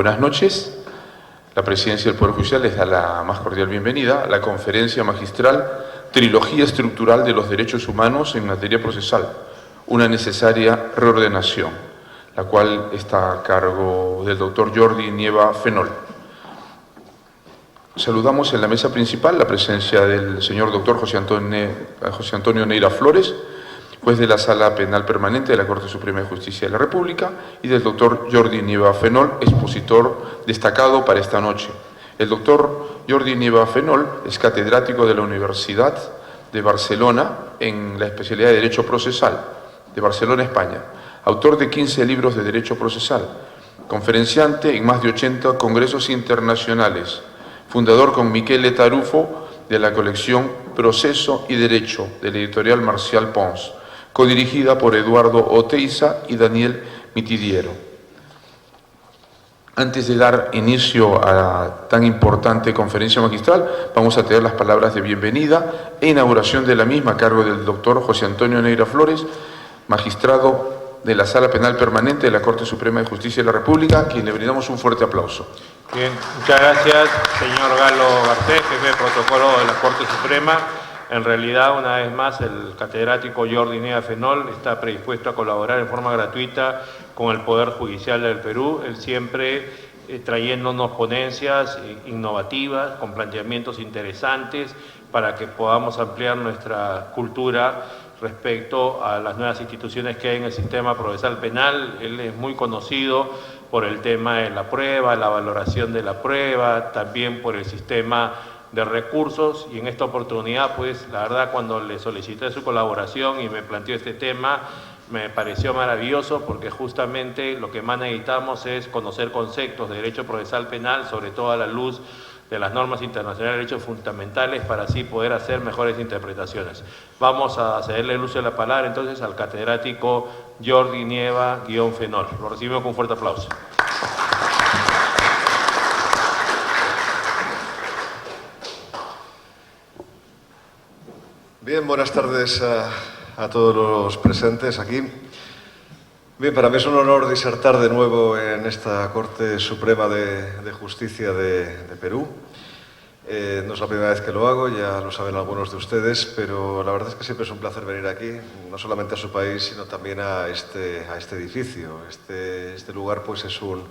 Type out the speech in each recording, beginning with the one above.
Buenas noches. La Presidencia del Poder Judicial les da la más cordial bienvenida a la conferencia magistral Trilogía Estructural de los Derechos Humanos en Materia Procesal, una necesaria reordenación, la cual está a cargo del doctor Jordi Nieva Fenol. Saludamos en la mesa principal la presencia del señor doctor José Antonio Neira Flores, juez de la Sala Penal Permanente de la Corte Suprema de Justicia de la República, y del doctor Jordi Nieva Fenol, expositor destacado para esta noche. El doctor Jordi Nieva Fenol es catedrático de la Universidad de Barcelona en la especialidad de Derecho Procesal, de Barcelona, España, autor de 15 libros de Derecho Procesal, conferenciante en más de 80 congresos internacionales, fundador con Michele Tarufo de la colección Proceso y Derecho de la editorial Marcial Pons, codirigida por Eduardo Oteiza y Daniel Mitidiero. Antes de dar inicio a tan importante conferencia magistral, vamos a tener las palabras de bienvenida e inauguración de la misma a cargo del doctor José Antonio Neira Flores, magistrado de la Sala Penal Permanente de la Corte Suprema de Justicia de la República, a quien le brindamos un fuerte aplauso. Bien, muchas gracias, señor Galo Garcés, jefe de protocolo de la Corte Suprema. En realidad, una vez más, el catedrático Jordi Nieva Fenol está predispuesto a colaborar en forma gratuita con el Poder Judicial del Perú. Él siempre trayéndonos ponencias innovativas, con planteamientos interesantes, para que podamos ampliar nuestra cultura respecto a las nuevas instituciones que hay en el sistema procesal penal. Él es muy conocido por el tema de la prueba, la valoración de la prueba, también por el sistema de recursos, y en esta oportunidad, pues, la verdad, cuando le solicité su colaboración y me planteó este tema, me pareció maravilloso, porque justamente lo que más necesitamos es conocer conceptos de derecho procesal penal, sobre todo a la luz de las normas internacionales de derechos fundamentales, para así poder hacer mejores interpretaciones. Vamos a cederle el uso de la palabra entonces al catedrático Jordi Nieva-Fenol. Lo recibimos con un fuerte aplauso. Bien, buenas tardes a todos los presentes aquí. Bien, para mí es un honor disertar de nuevo en esta Corte Suprema de Justicia de Perú. No es la primera vez que lo hago, ya lo saben algunos de ustedes, pero la verdad es que siempre es un placer venir aquí, no solamente a su país, sino también a este edificio. Este lugar, pues, es un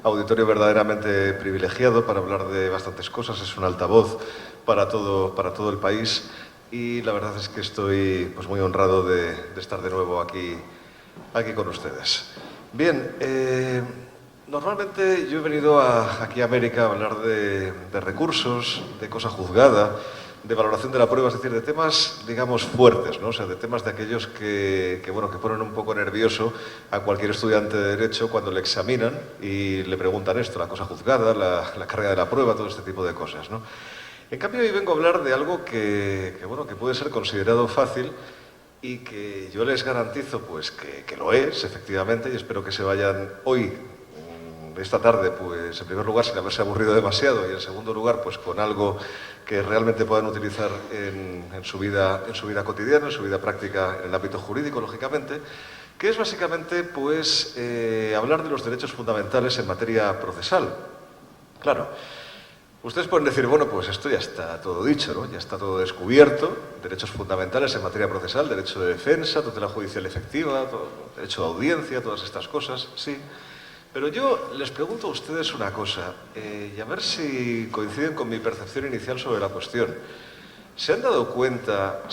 auditorio verdaderamente privilegiado para hablar de bastantes cosas, es un altavoz para todo el país. Y la verdad es que estoy, pues, muy honrado de estar de nuevo aquí con ustedes. Bien, normalmente yo he venido aquí a América a hablar de recursos, de cosa juzgada, de valoración de la prueba, es decir, de temas, digamos, fuertes, ¿no? O sea, de temas de aquellos que ponen un poco nervioso a cualquier estudiante de Derecho cuando le examinan y le preguntan esto, la cosa juzgada, la carga de la prueba, todo este tipo de cosas, ¿no? En cambio, hoy vengo a hablar de algo que puede ser considerado fácil y que yo les garantizo, pues, que lo es, efectivamente, y espero que se vayan hoy, esta tarde, pues, en primer lugar, sin haberse aburrido demasiado, y en segundo lugar, pues, con algo que realmente puedan utilizar en su vida cotidiana, en su vida práctica, en el ámbito jurídico, lógicamente, que es básicamente, pues, hablar de los derechos fundamentales en materia procesal. Claro. Ustedes pueden decir, bueno, pues esto ya está todo dicho, ¿no? Ya está todo descubierto, derechos fundamentales en materia procesal, derecho de defensa, tutela judicial efectiva, derecho de audiencia, todas estas cosas, sí. Pero yo les pregunto a ustedes una cosa, y a ver si coinciden con mi percepción inicial sobre la cuestión. ¿Se han dado cuenta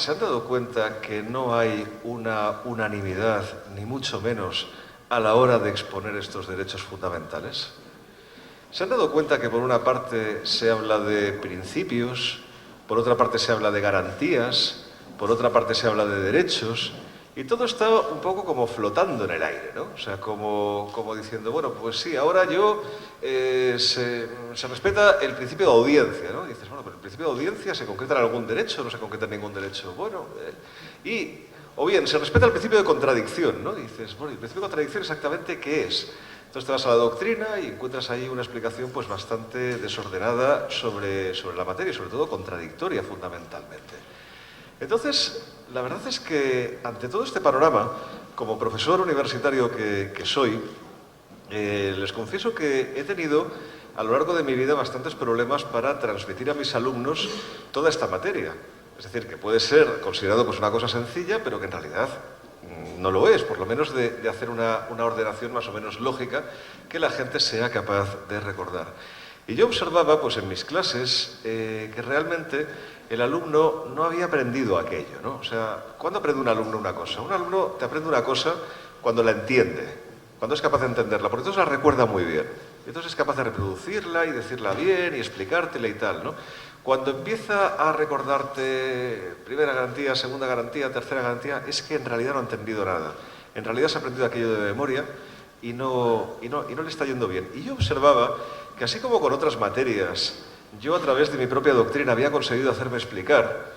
que no hay una unanimidad, ni mucho menos, a la hora de exponer estos derechos fundamentales? ¿Se han dado cuenta que por una parte se habla de principios, por otra parte se habla de garantías, por otra parte se habla de derechos, y todo está un poco como flotando en el aire, ¿no? O sea, como diciendo, bueno, pues sí, ahora se respeta el principio de audiencia, ¿no? Y dices, bueno, pero el principio de audiencia ¿se concreta en algún derecho? ¿No se concreta en ningún derecho? Bueno, o bien, se respeta el principio de contradicción, ¿no? Y dices, bueno, ¿y el principio de contradicción exactamente qué es? Entonces te vas a la doctrina y encuentras ahí una explicación, pues, bastante desordenada sobre la materia y sobre todo contradictoria fundamentalmente. Entonces, la verdad es que ante todo este panorama, como profesor universitario que soy, Les confieso que he tenido a lo largo de mi vida bastantes problemas para transmitir a mis alumnos toda esta materia. Es decir, que puede ser considerado pues, una cosa sencilla, pero que en realidad no lo es, por lo menos de hacer una ordenación más o menos lógica que la gente sea capaz de recordar. Y yo observaba pues, en mis clases que realmente el alumno no había aprendido aquello, ¿no? O sea, ¿cuándo aprende un alumno una cosa? Un alumno te aprende una cosa cuando la entiende, cuando es capaz de entenderla, porque entonces la recuerda muy bien. Entonces es capaz de reproducirla y decirla bien y explicártela y tal, ¿no? Cuando empieza a recordarte primera garantía, segunda garantía, tercera garantía, es que en realidad no ha entendido nada. En realidad se ha aprendido aquello de memoria y no le está yendo bien. Y yo observaba que así como con otras materias, yo a través de mi propia doctrina había conseguido hacerme explicar.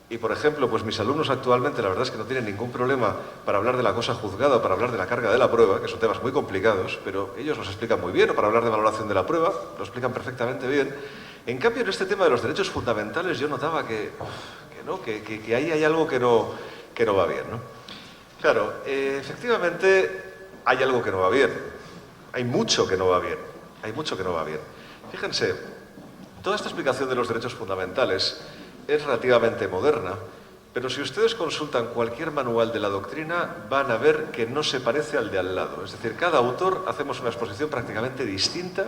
Y, por ejemplo, pues mis alumnos actualmente la verdad es que no tienen ningún problema para hablar de la cosa juzgada o para hablar de la carga de la prueba, que son temas muy complicados, pero ellos los explican muy bien, o para hablar de valoración de la prueba, lo explican perfectamente bien. En cambio, en este tema de los derechos fundamentales yo notaba que ahí hay algo que no va bien, ¿no? Claro, efectivamente hay algo que no va bien. Hay mucho que no va bien. Hay mucho que no va bien. Fíjense, toda esta explicación de los derechos fundamentales es relativamente moderna, pero si ustedes consultan cualquier manual de la doctrina van a ver que no se parece al de al lado. Es decir, cada autor hacemos una exposición prácticamente distinta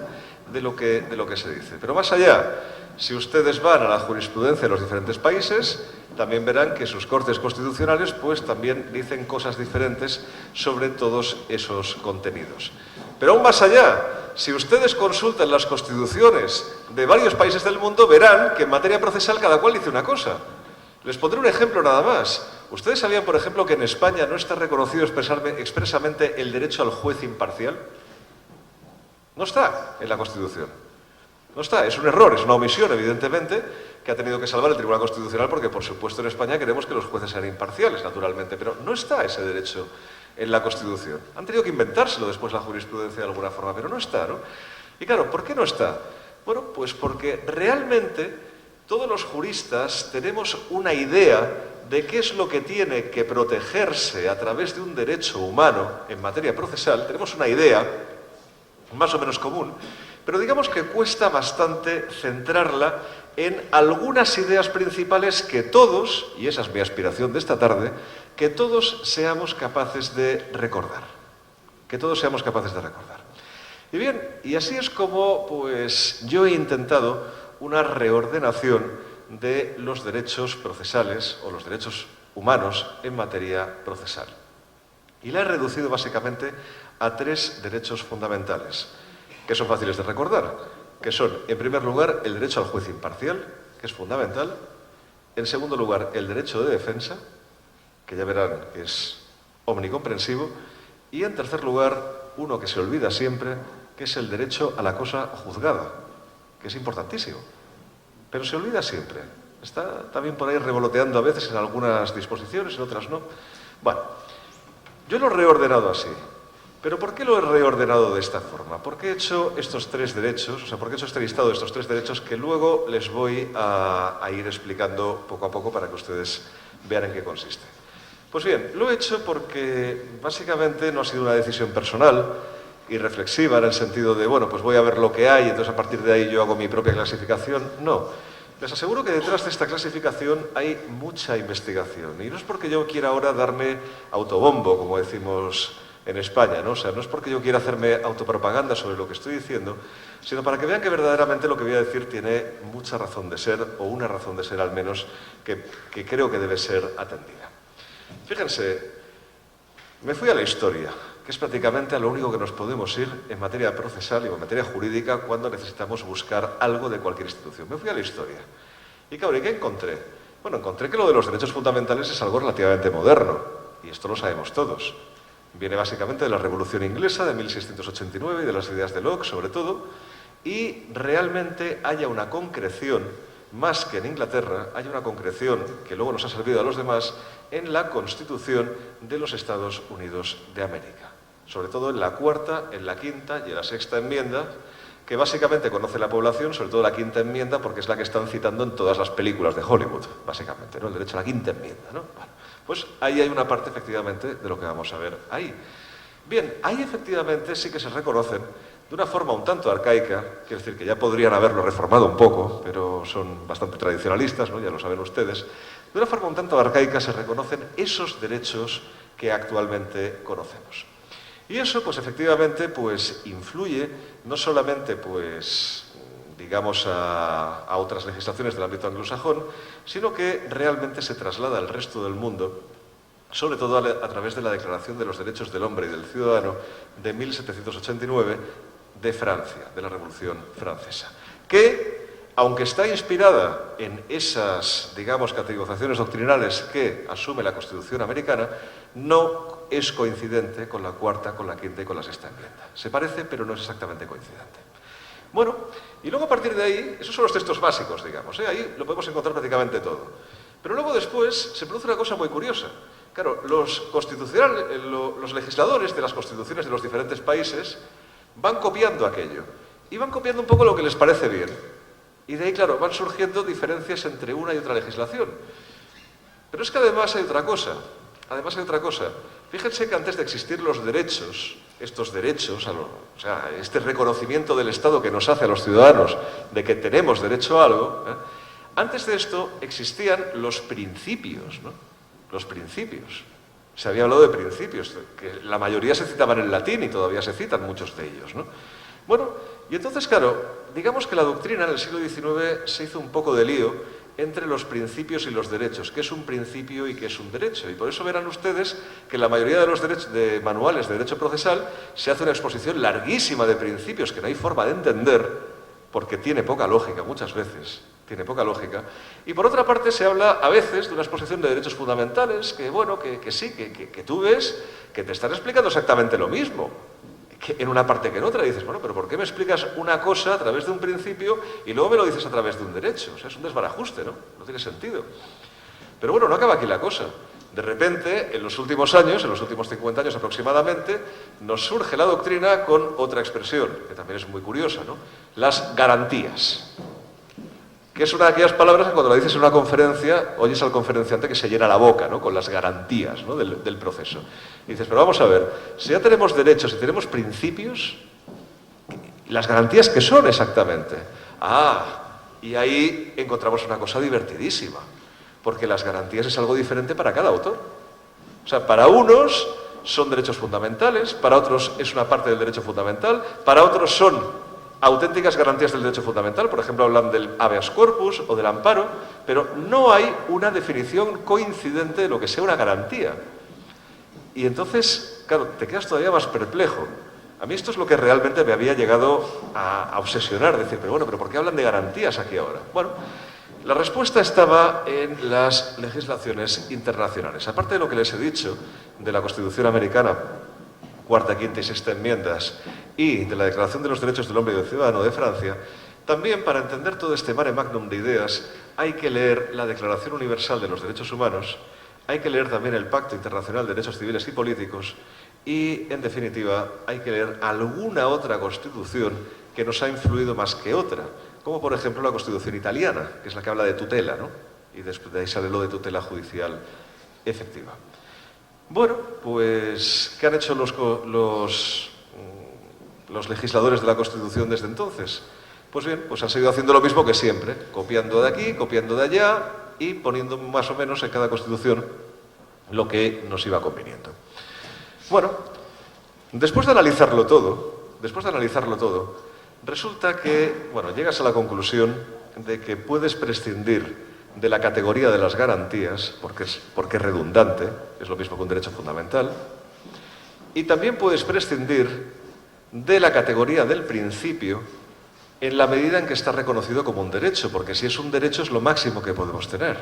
de lo que se dice. Pero más allá, si ustedes van a la jurisprudencia de los diferentes países, también verán que sus cortes constitucionales pues también dicen cosas diferentes sobre todos esos contenidos. Pero aún más allá, si ustedes consultan las constituciones de varios países del mundo, verán que en materia procesal cada cual dice una cosa. Les pondré un ejemplo nada más. ¿Ustedes sabían, por ejemplo, que en España no está reconocido expresamente el derecho al juez imparcial? No está en la Constitución. No está, es un error, es una omisión, evidentemente, que ha tenido que salvar el Tribunal Constitucional porque, por supuesto, en España queremos que los jueces sean imparciales, naturalmente, pero no está ese derecho en la Constitución. Han tenido que inventárselo después la jurisprudencia de alguna forma, pero no está, ¿no? Y claro, ¿por qué no está? Bueno, pues porque realmente todos los juristas tenemos una idea de qué es lo que tiene que protegerse a través de un derecho humano en materia procesal. Tenemos una idea más o menos común, pero digamos que cuesta bastante centrarla en algunas ideas principales que todos, y esa es mi aspiración de esta tarde, que todos seamos capaces de recordar. Que todos seamos capaces de recordar. Y bien, y así es como pues, yo he intentado una reordenación de los derechos procesales o los derechos humanos en materia procesal. Y la he reducido básicamente a 3 derechos fundamentales, que son fáciles de recordar, que son, en primer lugar, el derecho al juez imparcial, que es fundamental; en segundo lugar, el derecho de defensa, que ya verán que es omnicomprensivo; y en tercer lugar, uno que se olvida siempre, que es el derecho a la cosa juzgada, que es importantísimo, pero se olvida siempre. Está también por ahí revoloteando a veces en algunas disposiciones, en otras no. Bueno, yo lo he reordenado así. ¿Pero por qué lo he reordenado de esta forma? ¿Por qué he hecho estos 3 derechos? O sea, ¿por qué he hecho este listado de estos 3 derechos que luego les voy a ir explicando poco a poco para que ustedes vean en qué consiste? Pues bien, lo he hecho porque básicamente no ha sido una decisión personal y reflexiva en el sentido de, bueno, pues voy a ver lo que hay y entonces a partir de ahí yo hago mi propia clasificación. No. Les aseguro que detrás de esta clasificación hay mucha investigación. Y no es porque yo quiera ahora darme autobombo, como decimos en España, ¿no? O sea, no es porque yo quiera hacerme autopropaganda sobre lo que estoy diciendo, sino para que vean que verdaderamente lo que voy a decir tiene mucha razón de ser, o una razón de ser al menos, que creo que debe ser atendida. Fíjense, me fui a la historia, que es prácticamente a lo único que nos podemos ir en materia procesal y en materia jurídica cuando necesitamos buscar algo de cualquier institución. Me fui a la historia. Y claro, ¿y qué encontré? Bueno, encontré que lo de los derechos fundamentales es algo relativamente moderno, y esto lo sabemos todos. Viene básicamente de la Revolución Inglesa de 1689 y de las ideas de Locke, sobre todo, y realmente haya una concreción, más que en Inglaterra, hay una concreción que luego nos ha servido a los demás en la Constitución de los Estados Unidos de América. Sobre todo en la 4ª, en la 5ª y en la 6ª enmienda, que básicamente conoce la población, sobre todo la 5ª enmienda, porque es la que están citando en todas las películas de Hollywood, básicamente, ¿no? El derecho a la 5ª enmienda, ¿no? Bueno, pues ahí hay una parte, efectivamente, de lo que vamos a ver ahí. Bien, ahí efectivamente sí que se reconocen de una forma un tanto arcaica, quiero decir que ya podrían haberlo reformado un poco, pero son bastante tradicionalistas, ¿no? Ya lo saben ustedes, de una forma un tanto arcaica se reconocen esos derechos que actualmente conocemos. Y eso, pues efectivamente, pues influye no solamente, pues, digamos, a otras legislaciones del ámbito anglosajón, sino que realmente se traslada al resto del mundo, sobre todo a través de la Declaración de los Derechos del Hombre y del Ciudadano de 1789 de Francia, de la Revolución Francesa, que, aunque está inspirada en esas, digamos, categorizaciones doctrinales que asume la Constitución americana, no es coincidente con la cuarta, con la quinta y con la sexta enmienda. Se parece, pero no es exactamente coincidente. Bueno, y luego a partir de ahí, esos son los textos básicos, digamos, ahí lo podemos encontrar prácticamente todo. Pero luego después se produce una cosa muy curiosa. Claro, los legisladores de las constituciones de los diferentes países van copiando aquello. Y van copiando un poco lo que les parece bien. Y de ahí, claro, van surgiendo diferencias entre una y otra legislación. Pero es que además hay otra cosa. Fíjense que antes de existir los derechos, estos derechos, o sea, este reconocimiento del Estado que nos hace a los ciudadanos de que tenemos derecho a algo, antes de esto existían los principios, ¿no? Los principios. Se había hablado de principios, que la mayoría se citaban en latín y todavía se citan muchos de ellos, ¿no? Bueno, y entonces, claro, digamos que la doctrina en el siglo XIX se hizo un poco de lío entre los principios y los derechos, qué es un principio y qué es un derecho. Y por eso verán ustedes que en la mayoría de los manuales de derecho procesal se hace una exposición larguísima de principios que no hay forma de entender, porque tiene poca lógica muchas veces. Tiene poca lógica. Y por otra parte se habla a veces de una exposición de derechos fundamentales que, bueno, que sí, que tú ves que te están explicando exactamente lo mismo, que en una parte que en otra. Y dices, bueno, pero ¿por qué me explicas una cosa a través de un principio y luego me lo dices a través de un derecho? O sea, es un desbarajuste, ¿no? No tiene sentido. Pero bueno, no acaba aquí la cosa. De repente, en los últimos años, en los últimos 50 años aproximadamente, nos surge la doctrina con otra expresión, que también es muy curiosa, ¿no? Las garantías. Que es una de aquellas palabras que cuando la dices en una conferencia, oyes al conferenciante que se llena la boca, ¿no? Con las garantías, ¿no? del proceso. Y dices, pero vamos a ver, si ya tenemos derechos y tenemos principios, ¿las garantías qué son exactamente? Y ahí encontramos una cosa divertidísima, porque las garantías es algo diferente para cada autor. O sea, para unos son derechos fundamentales, para otros es una parte del derecho fundamental, para otros son auténticas garantías del derecho fundamental, por ejemplo, hablan del habeas corpus o del amparo, pero no hay una definición coincidente de lo que sea una garantía. Y entonces, claro, te quedas todavía más perplejo. A mí esto es lo que realmente me había llegado a obsesionar, decir, pero bueno, ¿pero por qué hablan de garantías aquí ahora? Bueno, la respuesta estaba en las legislaciones internacionales. Aparte de lo que les he dicho de la Constitución americana, cuarta, quinta y sexta enmiendas, y de la Declaración de los Derechos del Hombre y del Ciudadano de Francia, también para entender todo este mare magnum de ideas hay que leer la Declaración Universal de los Derechos Humanos, hay que leer también el Pacto Internacional de Derechos Civiles y Políticos y, en definitiva, hay que leer alguna otra constitución que nos ha influido más que otra, como por ejemplo la Constitución italiana, que es la que habla de tutela, ¿no? Y después de ahí sale lo de tutela judicial efectiva. Bueno, pues, ¿qué han hecho los legisladores de la Constitución desde entonces? Pues bien, pues han seguido haciendo lo mismo que siempre, copiando de aquí, copiando de allá y poniendo más o menos en cada Constitución lo que nos iba conviniendo. Bueno, después de analizarlo todo, resulta que, bueno, llegas a la conclusión de que puedes prescindir de la categoría de las garantías, porque es redundante, es lo mismo que un derecho fundamental, y también puedes prescindir de la categoría del principio en la medida en que está reconocido como un derecho, porque si es un derecho es lo máximo que podemos tener.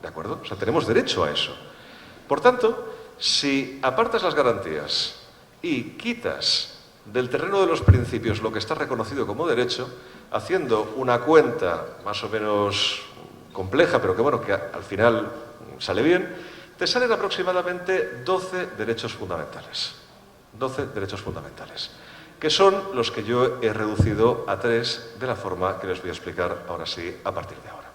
¿De acuerdo? O sea, tenemos derecho a eso. Por tanto, si apartas las garantías y quitas del terreno de los principios lo que está reconocido como derecho, haciendo una cuenta más o menos compleja, pero que bueno, que al final sale bien, te salen aproximadamente 12 derechos fundamentales. 12 derechos fundamentales, que son los que yo he reducido a 3 de la forma que les voy a explicar ahora sí, a partir de ahora.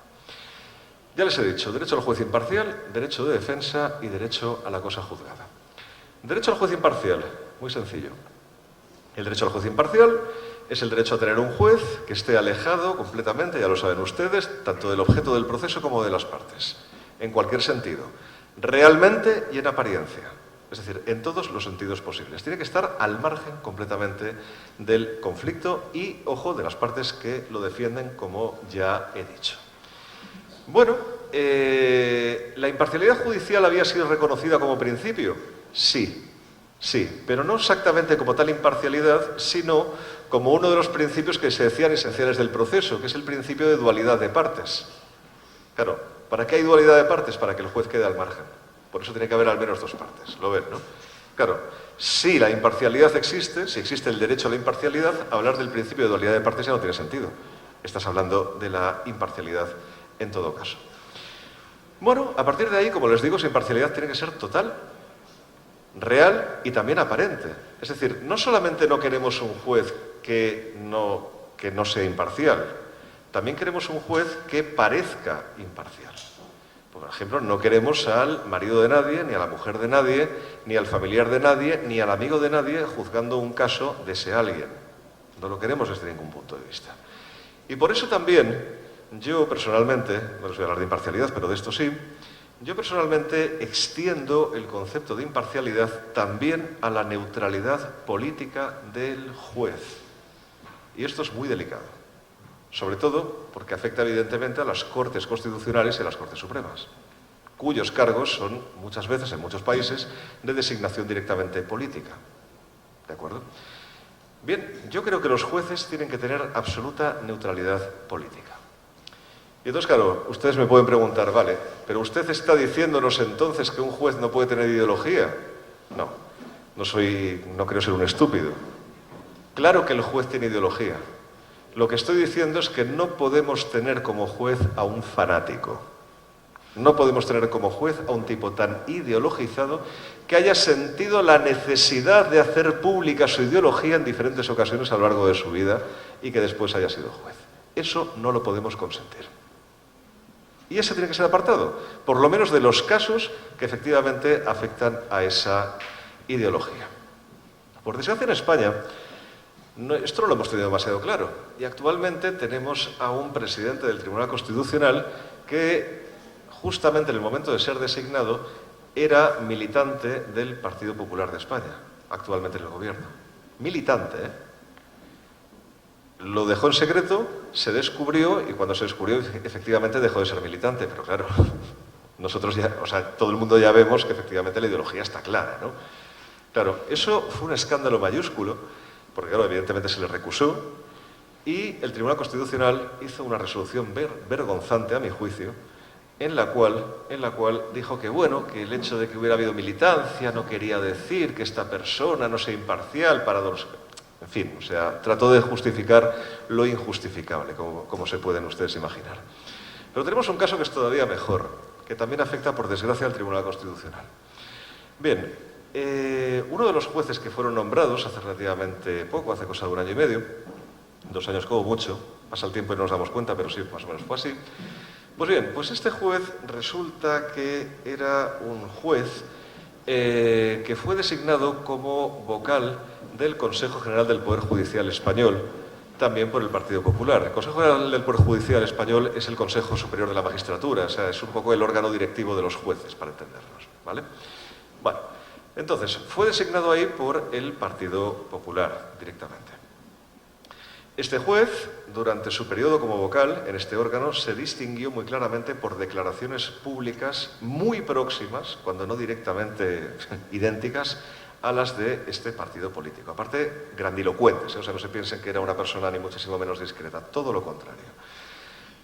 Ya les he dicho, derecho al juez imparcial, derecho de defensa y derecho a la cosa juzgada. Derecho al juez imparcial, muy sencillo. El derecho al juez imparcial es el derecho a tener un juez que esté alejado completamente, ya lo saben ustedes, tanto del objeto del proceso como de las partes, en cualquier sentido, realmente y en apariencia. Es decir, en todos los sentidos posibles. Tiene que estar al margen completamente del conflicto y, ojo, de las partes que lo defienden, como ya he dicho. Bueno, ¿la imparcialidad judicial había sido reconocida como principio? Sí, pero no exactamente como tal imparcialidad, sino como uno de los principios que se decían esenciales del proceso, que es el principio de dualidad de partes. Claro, ¿para qué hay dualidad de partes? Para que el juez quede al margen. Por eso tiene que haber al menos dos partes, ¿lo ven, no? Claro, si la imparcialidad existe, si existe el derecho a la imparcialidad, hablar del principio de dualidad de partes ya no tiene sentido. Estás hablando de la imparcialidad en todo caso. Bueno, a partir de ahí, como les digo, esa imparcialidad tiene que ser total, real y también aparente. Es decir, no solamente no queremos un juez que no sea imparcial, también queremos un juez que parezca imparcial. Por ejemplo, no queremos al marido de nadie, ni a la mujer de nadie, ni al familiar de nadie, ni al amigo de nadie juzgando un caso de ese alguien. No lo queremos desde ningún punto de vista. Y por eso también, yo personalmente, no les voy a hablar de imparcialidad, pero de esto sí, yo personalmente extiendo el concepto de imparcialidad también a la neutralidad política del juez. Y esto es muy delicado. Sobre todo porque afecta evidentemente a las Cortes Constitucionales y a las Cortes Supremas, cuyos cargos son muchas veces, en muchos países, de designación directamente política. ¿De acuerdo? Bien, yo creo que los jueces tienen que tener absoluta neutralidad política. Y entonces, claro, ustedes me pueden preguntar, vale, pero usted está diciéndonos entonces que un juez no puede tener ideología. No creo ser un estúpido. Claro que el juez tiene ideología. Lo que estoy diciendo es que no podemos tener como juez a un fanático. No podemos tener como juez a un tipo tan ideologizado que haya sentido la necesidad de hacer pública su ideología en diferentes ocasiones a lo largo de su vida y que después haya sido juez. Eso no lo podemos consentir. Y ese tiene que ser apartado, por lo menos de los casos que efectivamente afectan a esa ideología. Por desgracia, en España, esto no lo hemos tenido demasiado claro. Y actualmente tenemos a un presidente del Tribunal Constitucional que, justamente en el momento de ser designado, era militante del Partido Popular de España, actualmente en el gobierno. Militante, ¿eh? Lo dejó en secreto, se descubrió, y cuando se descubrió, efectivamente dejó de ser militante. Pero claro, nosotros ya, todo el mundo ya vemos que efectivamente la ideología está clara, ¿no? Claro, eso fue un escándalo mayúsculo, porque claro, evidentemente se le recusó, y el Tribunal Constitucional hizo una resolución vergonzante, a mi juicio, en la cual dijo que, bueno, que el hecho de que hubiera habido militancia no quería decir que esta persona no sea imparcial para dos... En fin, trató de justificar lo injustificable, como se pueden ustedes imaginar. Pero tenemos un caso que es todavía mejor, que también afecta, por desgracia, al Tribunal Constitucional. Bien, uno de los jueces que fueron nombrados hace relativamente poco, hace cosa de 1 año y medio, 2 años como mucho, pasa el tiempo y no nos damos cuenta, pero sí, más o menos fue así. Pues bien, pues este juez resulta que era un juez que fue designado como vocal del Consejo General del Poder Judicial Español, también por el Partido Popular. El Consejo General del Poder Judicial Español es el Consejo Superior de la Magistratura, es un poco el órgano directivo de los jueces, para entendernos, ¿vale? Bueno, entonces, fue designado ahí por el Partido Popular, directamente. Este juez, durante su periodo como vocal en este órgano, se distinguió muy claramente por declaraciones públicas muy próximas, cuando no directamente idénticas, a las de este partido político. Aparte, grandilocuentes, no se piensen que era una persona ni muchísimo menos discreta, todo lo contrario.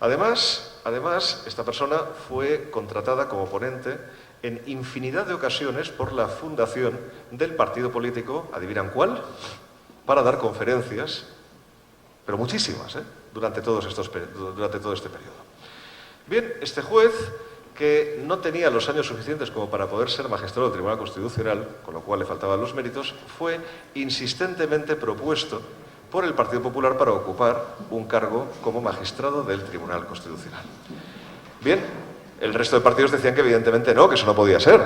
Además, esta persona fue contratada como ponente en infinidad de ocasiones por la fundación del partido político, ¿adivinan cuál?, para dar conferencias, pero muchísimas, durante todo este periodo. Bien, este juez, que no tenía los años suficientes como para poder ser magistrado del Tribunal Constitucional, con lo cual le faltaban los méritos, fue insistentemente propuesto por el Partido Popular para ocupar un cargo como magistrado del Tribunal Constitucional. Bien, el resto de partidos decían que evidentemente no, que eso no podía ser.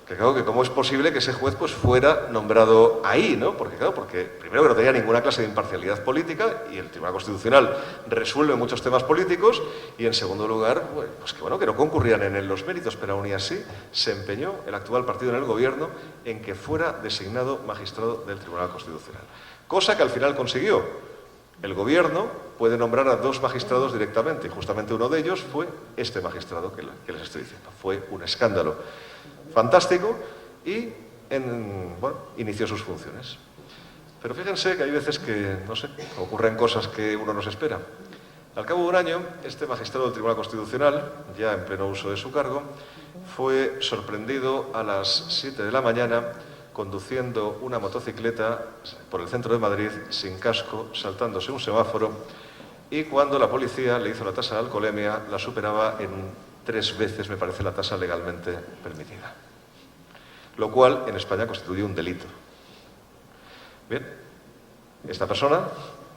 Que claro, que cómo es posible que ese juez pues fuera nombrado ahí, ¿no? Porque claro, porque primero que no tenía ninguna clase de imparcialidad política y el Tribunal Constitucional resuelve muchos temas políticos, y en segundo lugar, pues que bueno, que no concurrían en él los méritos, pero aún y así se empeñó el actual partido en el gobierno en que fuera designado magistrado del Tribunal Constitucional. Cosa que al final consiguió. El gobierno puede nombrar a 2 magistrados directamente, y justamente uno de ellos fue este magistrado que les estoy diciendo. Fue un escándalo fantástico y inició sus funciones. Pero fíjense que hay veces que, no sé, ocurren cosas que uno no se espera. Al cabo de un año, este magistrado del Tribunal Constitucional, ya en pleno uso de su cargo, fue sorprendido a las 7 de la mañana conduciendo una motocicleta por el centro de Madrid sin casco, saltándose un semáforo, y cuando la policía le hizo la tasa de alcoholemia, la superaba en 3 veces, me parece, la tasa legalmente permitida. Lo cual en España constituye un delito. Bien, esta persona,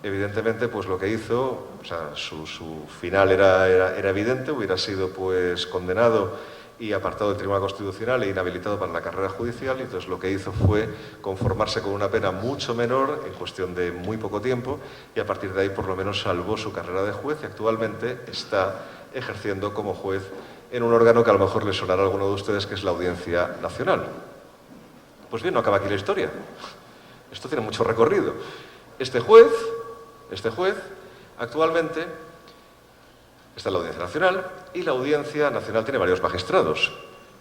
evidentemente, pues lo que hizo, o sea, su final era evidente, hubiera sido pues condenado y apartado del Tribunal Constitucional e inhabilitado para la carrera judicial, y entonces lo que hizo fue conformarse con una pena mucho menor en cuestión de muy poco tiempo, y a partir de ahí por lo menos salvó su carrera de juez y actualmente está ejerciendo como juez en un órgano que a lo mejor le sonará a alguno de ustedes, que es la Audiencia Nacional. Pues bien, no acaba aquí la historia. Esto tiene mucho recorrido. Este juez, actualmente está en la Audiencia Nacional, y la Audiencia Nacional tiene varios magistrados.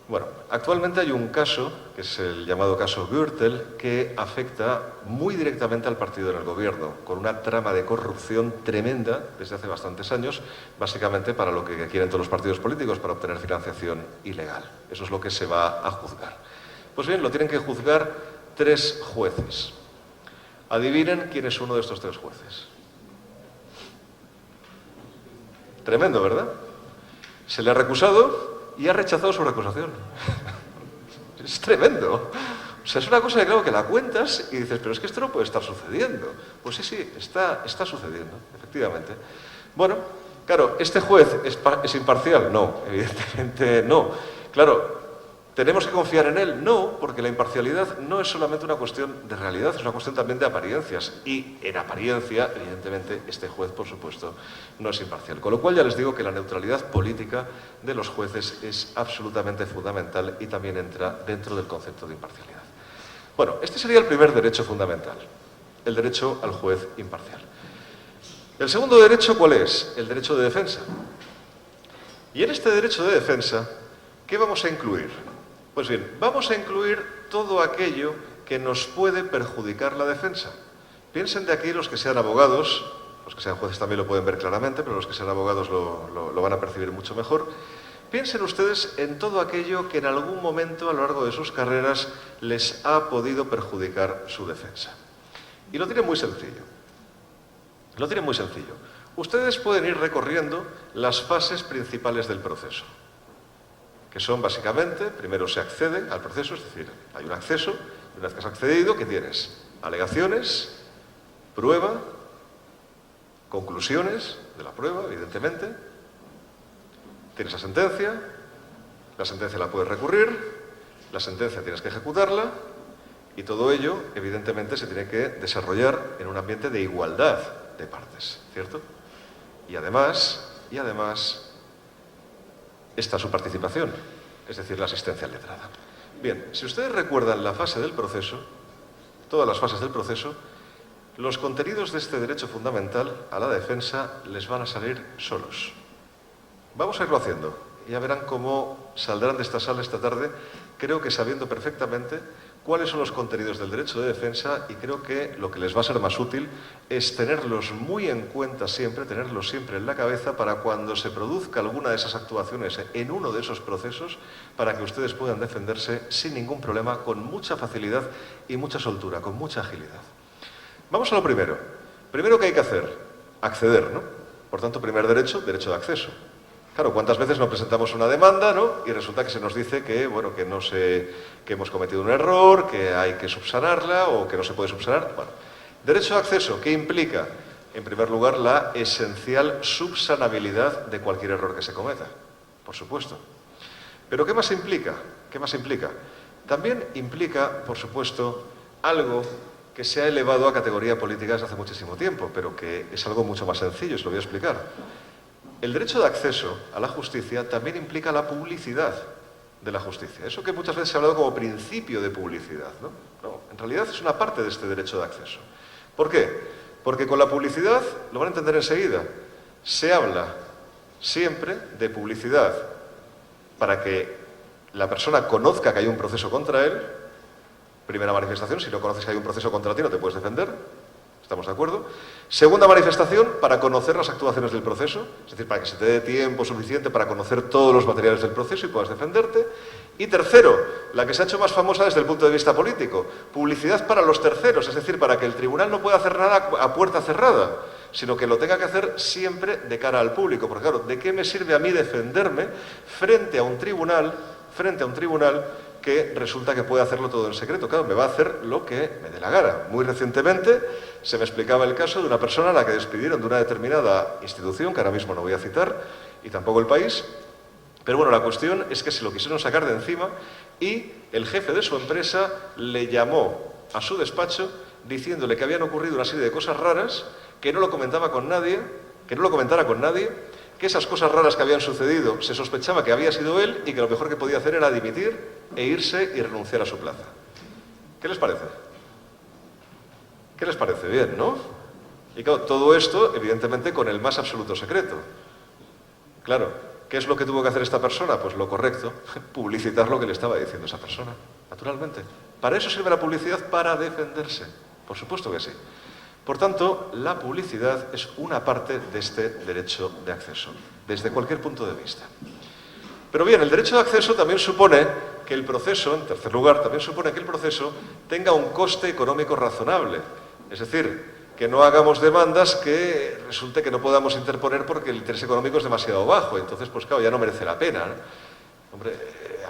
Bueno, actualmente hay un caso, que es el llamado caso Gürtel, que afecta muy directamente al partido en el gobierno, con una trama de corrupción tremenda desde hace bastantes años, básicamente para lo que quieren todos los partidos políticos, para obtener financiación ilegal. Eso es lo que se va a juzgar. Pues bien, lo tienen que juzgar 3 jueces. Adivinen quién es uno de estos 3 jueces. Tremendo, ¿verdad? Se le ha recusado y ha rechazado su recusación. Es tremendo. O sea, es una cosa que, claro, que la cuentas y dices, pero es que esto no puede estar sucediendo. Pues sí, está sucediendo, efectivamente. Bueno, claro, ¿este juez es imparcial? No, evidentemente no. Claro, ¿tenemos que confiar en él? No, porque la imparcialidad no es solamente una cuestión de realidad, es una cuestión también de apariencias. Y en apariencia, evidentemente, este juez, por supuesto, no es imparcial. Con lo cual ya les digo que la neutralidad política de los jueces es absolutamente fundamental y también entra dentro del concepto de imparcialidad. Bueno, este sería el primer derecho fundamental, el derecho al juez imparcial. El segundo derecho, ¿cuál es? El derecho de defensa. Y en este derecho de defensa, ¿qué vamos a incluir? Pues bien, vamos a incluir todo aquello que nos puede perjudicar la defensa. Piensen de aquí los que sean abogados, los que sean jueces también lo pueden ver claramente, pero los que sean abogados lo van a percibir mucho mejor. Piensen ustedes en todo aquello que en algún momento a lo largo de sus carreras les ha podido perjudicar su defensa. Y lo tienen muy sencillo. Lo tienen muy sencillo. Ustedes pueden ir recorriendo las fases principales del proceso, que son básicamente, primero se accede al proceso, es decir, hay un acceso, y una vez que has accedido, ¿qué tienes? Alegaciones, prueba, conclusiones de la prueba, evidentemente, tienes la sentencia la puedes recurrir, la sentencia tienes que ejecutarla, y todo ello, evidentemente, se tiene que desarrollar en un ambiente de igualdad de partes, ¿cierto? Y además, está su participación, es decir, la asistencia letrada. Bien, si ustedes recuerdan la fase del proceso, todas las fases del proceso, los contenidos de este derecho fundamental a la defensa les van a salir solos. Vamos a irlo haciendo y ya verán cómo saldrán de esta sala esta tarde, creo que sabiendo perfectamente cuáles son los contenidos del derecho de defensa, y creo que lo que les va a ser más útil es tenerlos muy en cuenta siempre, tenerlos siempre en la cabeza para cuando se produzca alguna de esas actuaciones en uno de esos procesos, para que ustedes puedan defenderse sin ningún problema, con mucha facilidad y mucha soltura, con mucha agilidad. Vamos a lo primero. Primero, ¿qué hay que hacer? Acceder, ¿no? Por tanto, primer derecho, derecho de acceso. Claro, ¿cuántas veces nos presentamos una demanda, ¿no? Y resulta que se nos dice que, bueno, que hemos cometido un error, que hay que subsanarla o que no se puede subsanar? Bueno, derecho de acceso, ¿qué implica? En primer lugar, la esencial subsanabilidad de cualquier error que se cometa, por supuesto. Pero ¿qué más implica? ¿Qué más implica? también implica, por supuesto, algo que se ha elevado a categoría política desde hace muchísimo tiempo, pero que es algo mucho más sencillo, os lo voy a explicar. El derecho de acceso a la justicia también implica la publicidad de la justicia. Eso que muchas veces se ha hablado como principio de publicidad, ¿no? No, en realidad es una parte de este derecho de acceso. ¿Por qué? Porque con la publicidad, lo van a entender enseguida, se habla siempre de publicidad para que la persona conozca que hay un proceso contra él. Primera manifestación, si no conoces que hay un proceso contra ti no te puedes defender. ¿Estamos de acuerdo? Segunda manifestación, para conocer las actuaciones del proceso, es decir, para que se te dé tiempo suficiente para conocer todos los materiales del proceso y puedas defenderte. Y tercero, la que se ha hecho más famosa desde el punto de vista político, publicidad para los terceros, es decir, para que el tribunal no pueda hacer nada a puerta cerrada, sino que lo tenga que hacer siempre de cara al público. Porque claro, ¿de qué me sirve a mí defenderme frente a un tribunal que resulta que puede hacerlo todo en secreto? Claro, me va a hacer lo que me dé la gana. Muy recientemente se me explicaba el caso de una persona a la que despidieron de una determinada institución, que ahora mismo no voy a citar, y tampoco el país. Pero bueno, la cuestión es que se lo quisieron sacar de encima y el jefe de su empresa le llamó a su despacho diciéndole que habían ocurrido una serie de cosas raras, que no lo comentaba con nadie, que no lo comentara con nadie, que esas cosas raras que habían sucedido se sospechaba que había sido él y que lo mejor que podía hacer era dimitir e irse y renunciar a su plaza. ¿Qué les parece? ¿Qué les parece? Bien, ¿no? Y claro, todo esto, evidentemente, con el más absoluto secreto. Claro, ¿qué es lo que tuvo que hacer esta persona? Pues lo correcto, publicitar lo que le estaba diciendo esa persona, naturalmente. Para eso sirve la publicidad, para defenderse. Por supuesto que sí. Por tanto, la publicidad es una parte de este derecho de acceso, desde cualquier punto de vista. Pero bien, el derecho de acceso también supone que el proceso, en tercer lugar, también supone que el proceso tenga un coste económico razonable. Es decir, que no hagamos demandas que resulte que no podamos interponer porque el interés económico es demasiado bajo. Entonces, pues claro, ya no merece la pena, ¿no? Hombre,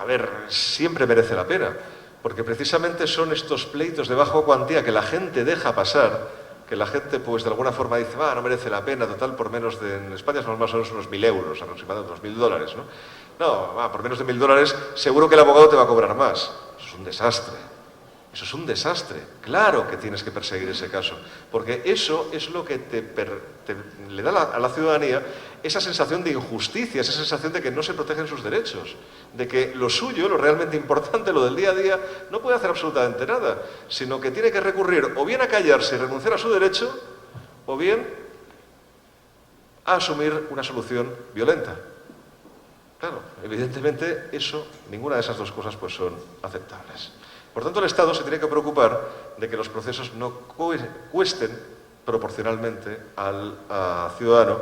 a ver, siempre merece la pena, porque precisamente son estos pleitos de baja cuantía que la gente deja pasar, que la gente, pues de alguna forma dice, no merece la pena, total, por menos de, en España son más o menos unos 1.000 euros, aproximadamente unos 1.000 dólares, ¿no? No, por menos de 1.000 dólares seguro que el abogado te va a cobrar más. Eso es un desastre. Eso es un desastre. Claro que tienes que perseguir ese caso, porque eso es lo que le da a la ciudadanía esa sensación de injusticia, esa sensación de que no se protegen sus derechos, de que lo suyo, lo realmente importante, lo del día a día, no puede hacer absolutamente nada, sino que tiene que recurrir o bien a callarse y renunciar a su derecho, o bien a asumir una solución violenta. Claro, evidentemente eso, ninguna de esas dos cosas pues son aceptables. Por tanto, el Estado se tiene que preocupar de que los procesos no cuesten proporcionalmente al ciudadano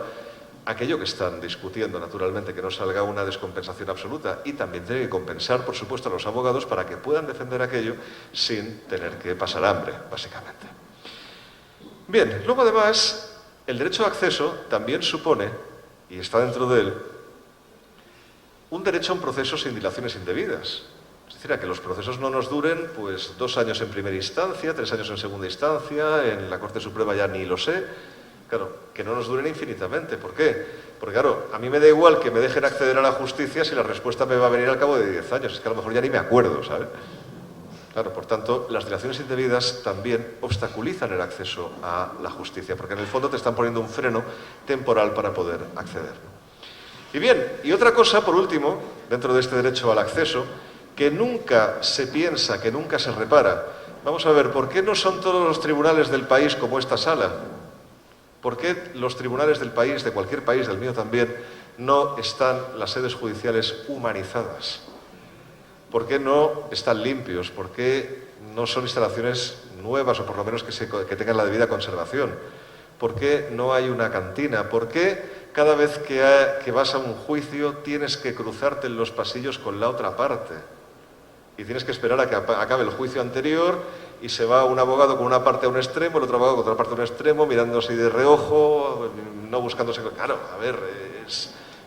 aquello que están discutiendo, naturalmente, que no salga una descompensación absoluta, y también tiene que compensar, por supuesto, a los abogados para que puedan defender aquello sin tener que pasar hambre, básicamente. Bien, luego además, el derecho de acceso también supone, y está dentro de él, un derecho a un proceso sin dilaciones indebidas. Es decir, a que los procesos no nos duren pues 2 años en primera instancia, 3 años en segunda instancia, en la Corte Suprema ya ni lo sé. Claro, que no nos duren infinitamente. ¿Por qué? Porque claro, a mí me da igual que me dejen acceder a la justicia si la respuesta me va a venir al cabo de 10 años. Es que a lo mejor ya ni me acuerdo, ¿sabes? Claro, por tanto, las dilaciones indebidas también obstaculizan el acceso a la justicia, porque en el fondo te están poniendo un freno temporal para poder acceder. Y bien, y otra cosa, por último, dentro de este derecho al acceso, que nunca se piensa, que nunca se repara. Vamos a ver, ¿por qué no son todos los tribunales del país como esta sala? ¿Por qué los tribunales del país, de cualquier país, del mío también, no están las sedes judiciales humanizadas? ¿Por qué no están limpios? ¿Por qué no son instalaciones nuevas o por lo menos que tengan la debida conservación? ¿Por qué no hay una cantina? ¿Por qué cada vez que vas a un juicio tienes que cruzarte en los pasillos con la otra parte? Y tienes que esperar a que acabe el juicio anterior y se va un abogado con una parte a un extremo, el otro abogado con otra parte a un extremo, mirándose de reojo, no buscándose... Claro, a ver,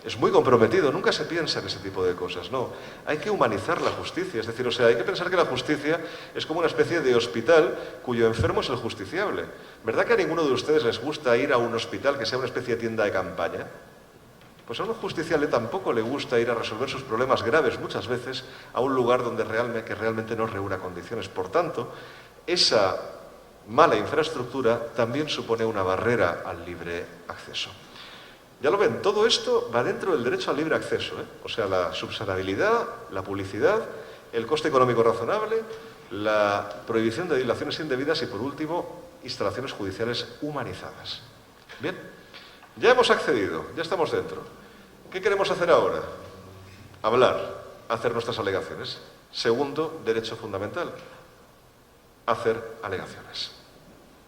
es muy comprometido, nunca se piensa en ese tipo de cosas, no. Hay que humanizar la justicia, es decir, o sea, hay que pensar que la justicia es como una especie de hospital cuyo enfermo es el justiciable. ¿Verdad que a ninguno de ustedes les gusta ir a un hospital que sea una especie de tienda de campaña? Pues a un justiciable tampoco le gusta ir a resolver sus problemas graves muchas veces a un lugar donde realmente no reúna condiciones. Por tanto, esa mala infraestructura también supone una barrera al libre acceso. Ya lo ven, todo esto va dentro del derecho al libre acceso, ¿eh? O sea, la subsanabilidad, la publicidad, el coste económico razonable, la prohibición de dilaciones indebidas y, por último, instalaciones judiciales humanizadas. Bien, ya hemos accedido, ya estamos dentro. ¿Qué queremos hacer ahora? Hablar, hacer nuestras alegaciones. Segundo derecho fundamental, hacer alegaciones.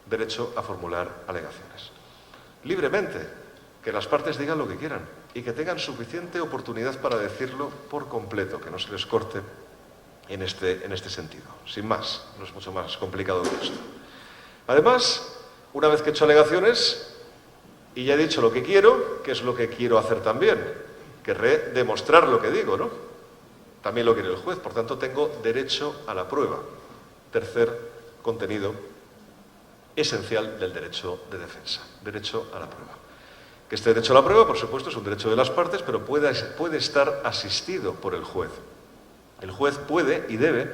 Derecho a formular alegaciones. Libremente, que las partes digan lo que quieran y que tengan suficiente oportunidad para decirlo por completo, que no se les corte en este sentido. Sin más, no es mucho más complicado que esto. Además, una vez que he hecho alegaciones y ya he dicho lo que quiero, ¿qué es lo que quiero hacer también? Querré demostrar lo que digo, ¿no? También lo quiere el juez, por tanto tengo derecho a la prueba. Tercer contenido esencial del derecho de defensa, derecho a la prueba. Que este derecho a la prueba, por supuesto, es un derecho de las partes, pero puede estar asistido por el juez. El juez puede y debe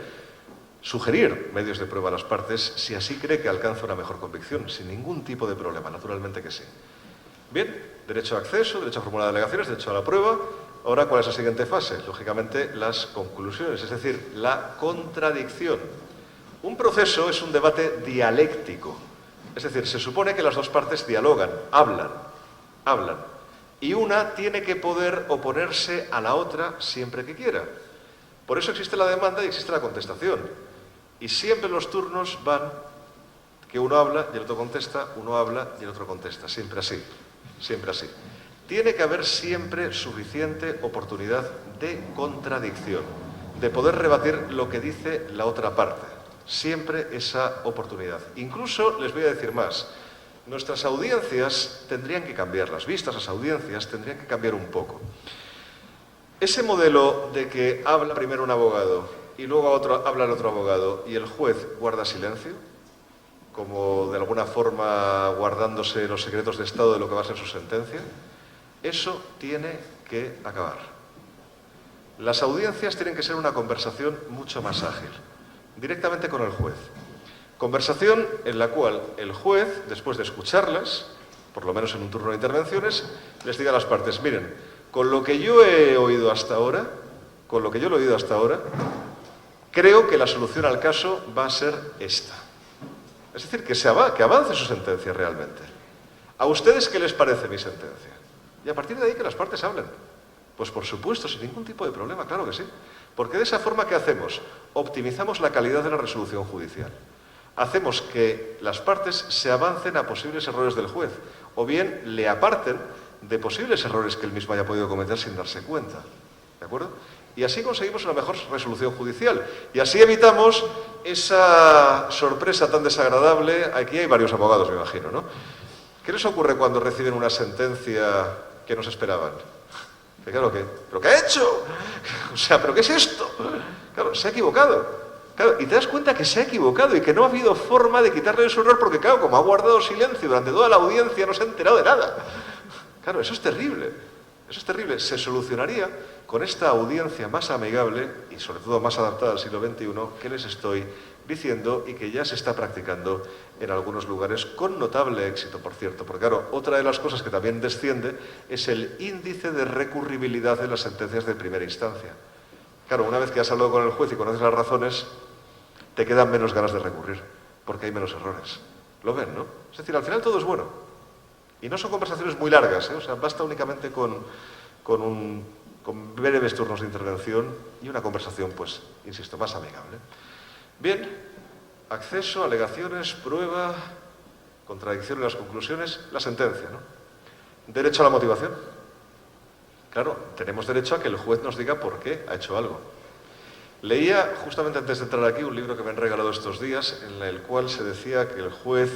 sugerir medios de prueba a las partes si así cree que alcanza una mejor convicción, sin ningún tipo de problema, naturalmente que sí. Bien, derecho a acceso, derecho a formular alegaciones, derecho a la prueba. Ahora, ¿cuál es la siguiente fase? Lógicamente, las conclusiones, es decir, la contradicción. Un proceso es un debate dialéctico, es decir, se supone que las dos partes dialogan, hablan, y una tiene que poder oponerse a la otra siempre que quiera. Por eso existe la demanda y existe la contestación. Y siempre los turnos van que uno habla y el otro contesta, uno habla y el otro contesta. Siempre así, siempre así. Tiene que haber siempre suficiente oportunidad de contradicción, de poder rebatir lo que dice la otra parte. Siempre esa oportunidad. Incluso, les voy a decir más, nuestras audiencias tendrían que cambiar, las vistas a las audiencias tendrían que cambiar un poco. Ese modelo de que habla primero un abogado y luego habla el otro abogado y el juez guarda silencio, como de alguna forma guardándose los secretos de Estado de lo que va a ser su sentencia, eso tiene que acabar. Las audiencias tienen que ser una conversación mucho más ágil, directamente con el juez. Conversación en la cual el juez, después de escucharlas, por lo menos en un turno de intervenciones, les diga a las partes, miren, con lo que yo he oído hasta ahora, creo que la solución al caso va a ser esta. Es decir, que avance su sentencia realmente. ¿A ustedes qué les parece mi sentencia? Y a partir de ahí que las partes hablen. Pues por supuesto, sin ningún tipo de problema, claro que sí. Porque de esa forma, ¿qué hacemos? Optimizamos la calidad de la resolución judicial. Hacemos que las partes se avancen a posibles errores del juez, o bien le aparten de posibles errores que él mismo haya podido cometer sin darse cuenta. ¿De acuerdo? Y así conseguimos una mejor resolución judicial. Y así evitamos esa sorpresa tan desagradable. Aquí hay varios abogados, me imagino, ¿no? ¿Qué les ocurre cuando reciben una sentencia que no se esperaban? Que claro, ¿pero qué ha hecho? O sea, ¿pero qué es esto? Claro, se ha equivocado. Claro, y te das cuenta que se ha equivocado y que no ha habido forma de quitarle su error porque, claro, como ha guardado silencio durante toda la audiencia, no se ha enterado de nada. Claro, eso es terrible. Eso es terrible. Se solucionaría con esta audiencia más amigable y, sobre todo, más adaptada al siglo XXI que les estoy diciendo y que ya se está practicando en algunos lugares con notable éxito, por cierto. Porque, claro, otra de las cosas que también desciende es el índice de recurribilidad de las sentencias de primera instancia. Claro, una vez que has hablado con el juez y conoces las razones, te quedan menos ganas de recurrir, porque hay menos errores. ¿Lo ven, no? Es decir, al final todo es bueno. Y no son conversaciones muy largas, ¿eh? O sea, basta únicamente con breves turnos de intervención y una conversación, pues, insisto, más amigable. Bien, acceso, alegaciones, prueba, contradicción en las conclusiones, la sentencia, ¿no? Derecho a la motivación. Claro, tenemos derecho a que el juez nos diga por qué ha hecho algo. Leía, justamente antes de entrar aquí, un libro que me han regalado estos días, en el cual se decía que el juez,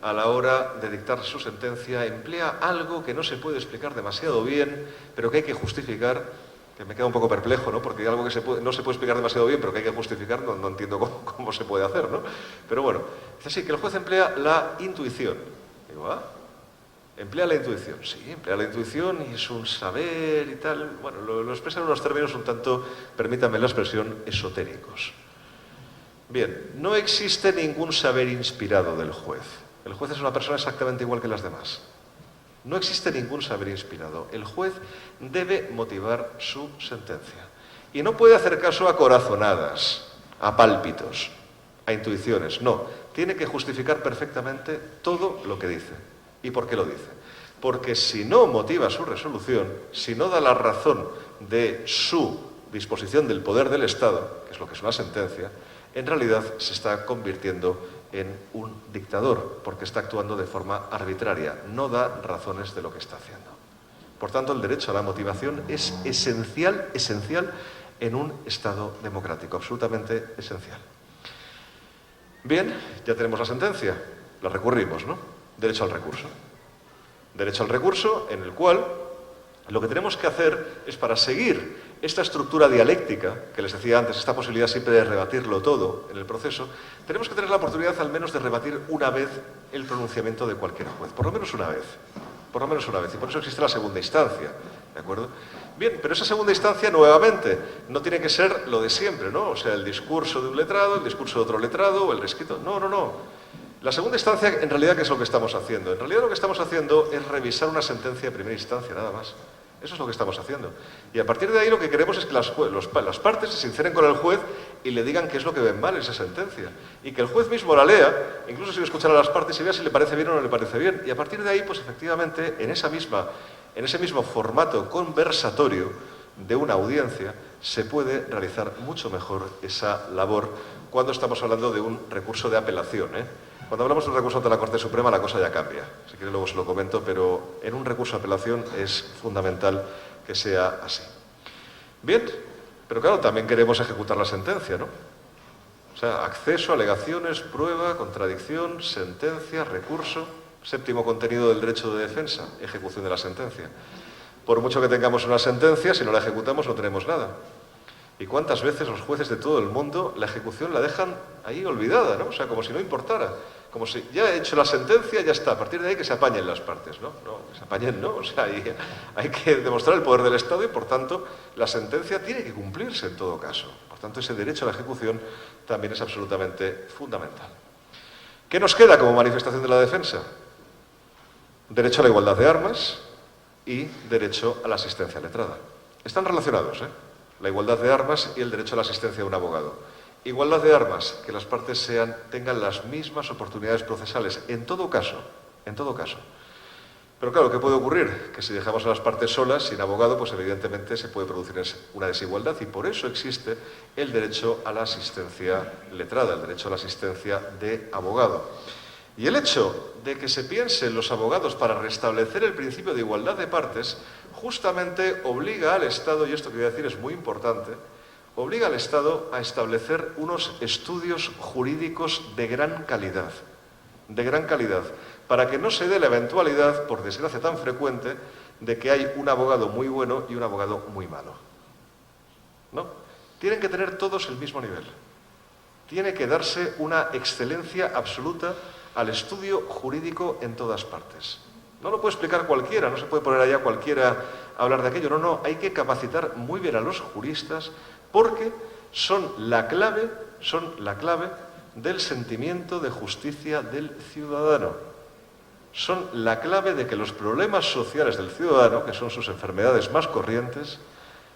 a la hora de dictar su sentencia, emplea algo que no se puede explicar demasiado bien, pero que hay que justificar, que me queda un poco perplejo, ¿no? Porque hay algo que no se puede explicar demasiado bien, pero que hay que justificar, no entiendo cómo se puede hacer, ¿no? Pero bueno, es así, que el juez emplea la intuición. Digo, ¿Emplea la intuición? Sí, emplea la intuición y es un saber y tal. Bueno, lo expresa en unos términos un tanto, permítanme la expresión, esotéricos. Bien, no existe ningún saber inspirado del juez. El juez es una persona exactamente igual que las demás. No existe ningún saber inspirado. El juez debe motivar su sentencia. Y no puede hacer caso a corazonadas, a pálpitos, a intuiciones. No, tiene que justificar perfectamente todo lo que dice. ¿Y por qué lo dice? Porque si no motiva su resolución, si no da la razón de su disposición del poder del Estado, que es lo que es una sentencia, en realidad se está convirtiendo en un dictador, porque está actuando de forma arbitraria, no da razones de lo que está haciendo. Por tanto, el derecho a la motivación es esencial en un Estado democrático, absolutamente esencial. Bien, ya tenemos la sentencia, la recurrimos, ¿no? Derecho al recurso. Derecho al recurso en el cual lo que tenemos que hacer es, para seguir esta estructura dialéctica, que les decía antes, esta posibilidad siempre de rebatirlo todo en el proceso, tenemos que tener la oportunidad al menos de rebatir una vez el pronunciamiento de cualquier juez, por lo menos una vez, y por eso existe la segunda instancia, ¿de acuerdo? Bien, pero esa segunda instancia, nuevamente, no tiene que ser lo de siempre, ¿no? O sea, el discurso de un letrado, el discurso de otro letrado, o el rescrito, no. La segunda instancia, en realidad, ¿qué es lo que estamos haciendo? En realidad lo que estamos haciendo es revisar una sentencia de primera instancia, nada más. Eso es lo que estamos haciendo. Y a partir de ahí lo que queremos es que las partes se sinceren con el juez y le digan qué es lo que ven mal en esa sentencia. Y que el juez mismo la lea, incluso sin escuchar a las partes, y vea si le parece bien o no le parece bien. Y a partir de ahí, pues efectivamente, en ese mismo formato conversatorio de una audiencia, se puede realizar mucho mejor esa labor cuando estamos hablando de un recurso de apelación, Cuando hablamos de un recurso ante la Corte Suprema, la cosa ya cambia. Si quiere luego se lo comento, pero en un recurso de apelación es fundamental que sea así. Bien, pero claro, también queremos ejecutar la sentencia, ¿no? O sea, acceso, alegaciones, prueba, contradicción, sentencia, recurso. Séptimo contenido del derecho de defensa, ejecución de la sentencia. Por mucho que tengamos una sentencia, si no la ejecutamos no tenemos nada. ¿Y cuántas veces los jueces de todo el mundo la ejecución la dejan ahí olvidada, ¿no? O sea, como si no importara. Como si ya he hecho la sentencia, ya está. A partir de ahí que se apañen las partes, ¿no? No, que se apañen, ¿no? O sea, hay que demostrar el poder del Estado y, por tanto, la sentencia tiene que cumplirse en todo caso. Por tanto, ese derecho a la ejecución también es absolutamente fundamental. ¿Qué nos queda como manifestación de la defensa? Derecho a la igualdad de armas y derecho a la asistencia letrada. Están relacionados, la igualdad de armas y el derecho a la asistencia de un abogado. Igualdad de armas, que las partes tengan las mismas oportunidades procesales, en todo caso. Pero claro, ¿qué puede ocurrir? Que si dejamos a las partes solas, sin abogado, pues evidentemente se puede producir una desigualdad y por eso existe el derecho a la asistencia letrada, el derecho a la asistencia de abogado. Y el hecho de que se piense en los abogados para restablecer el principio de igualdad de partes, justamente obliga al Estado, y esto que voy a decir es muy importante, obliga al Estado a establecer unos estudios jurídicos de gran calidad, para que no se dé la eventualidad, por desgracia tan frecuente, de que hay un abogado muy bueno y un abogado muy malo. ¿No? Tienen que tener todos el mismo nivel. Tiene que darse una excelencia absoluta al estudio jurídico en todas partes. No lo puede explicar cualquiera, no se puede poner allá cualquiera a hablar de aquello. No, hay que capacitar muy bien a los juristas porque son la clave del sentimiento de justicia del ciudadano. Son la clave de que los problemas sociales del ciudadano, que son sus enfermedades más corrientes,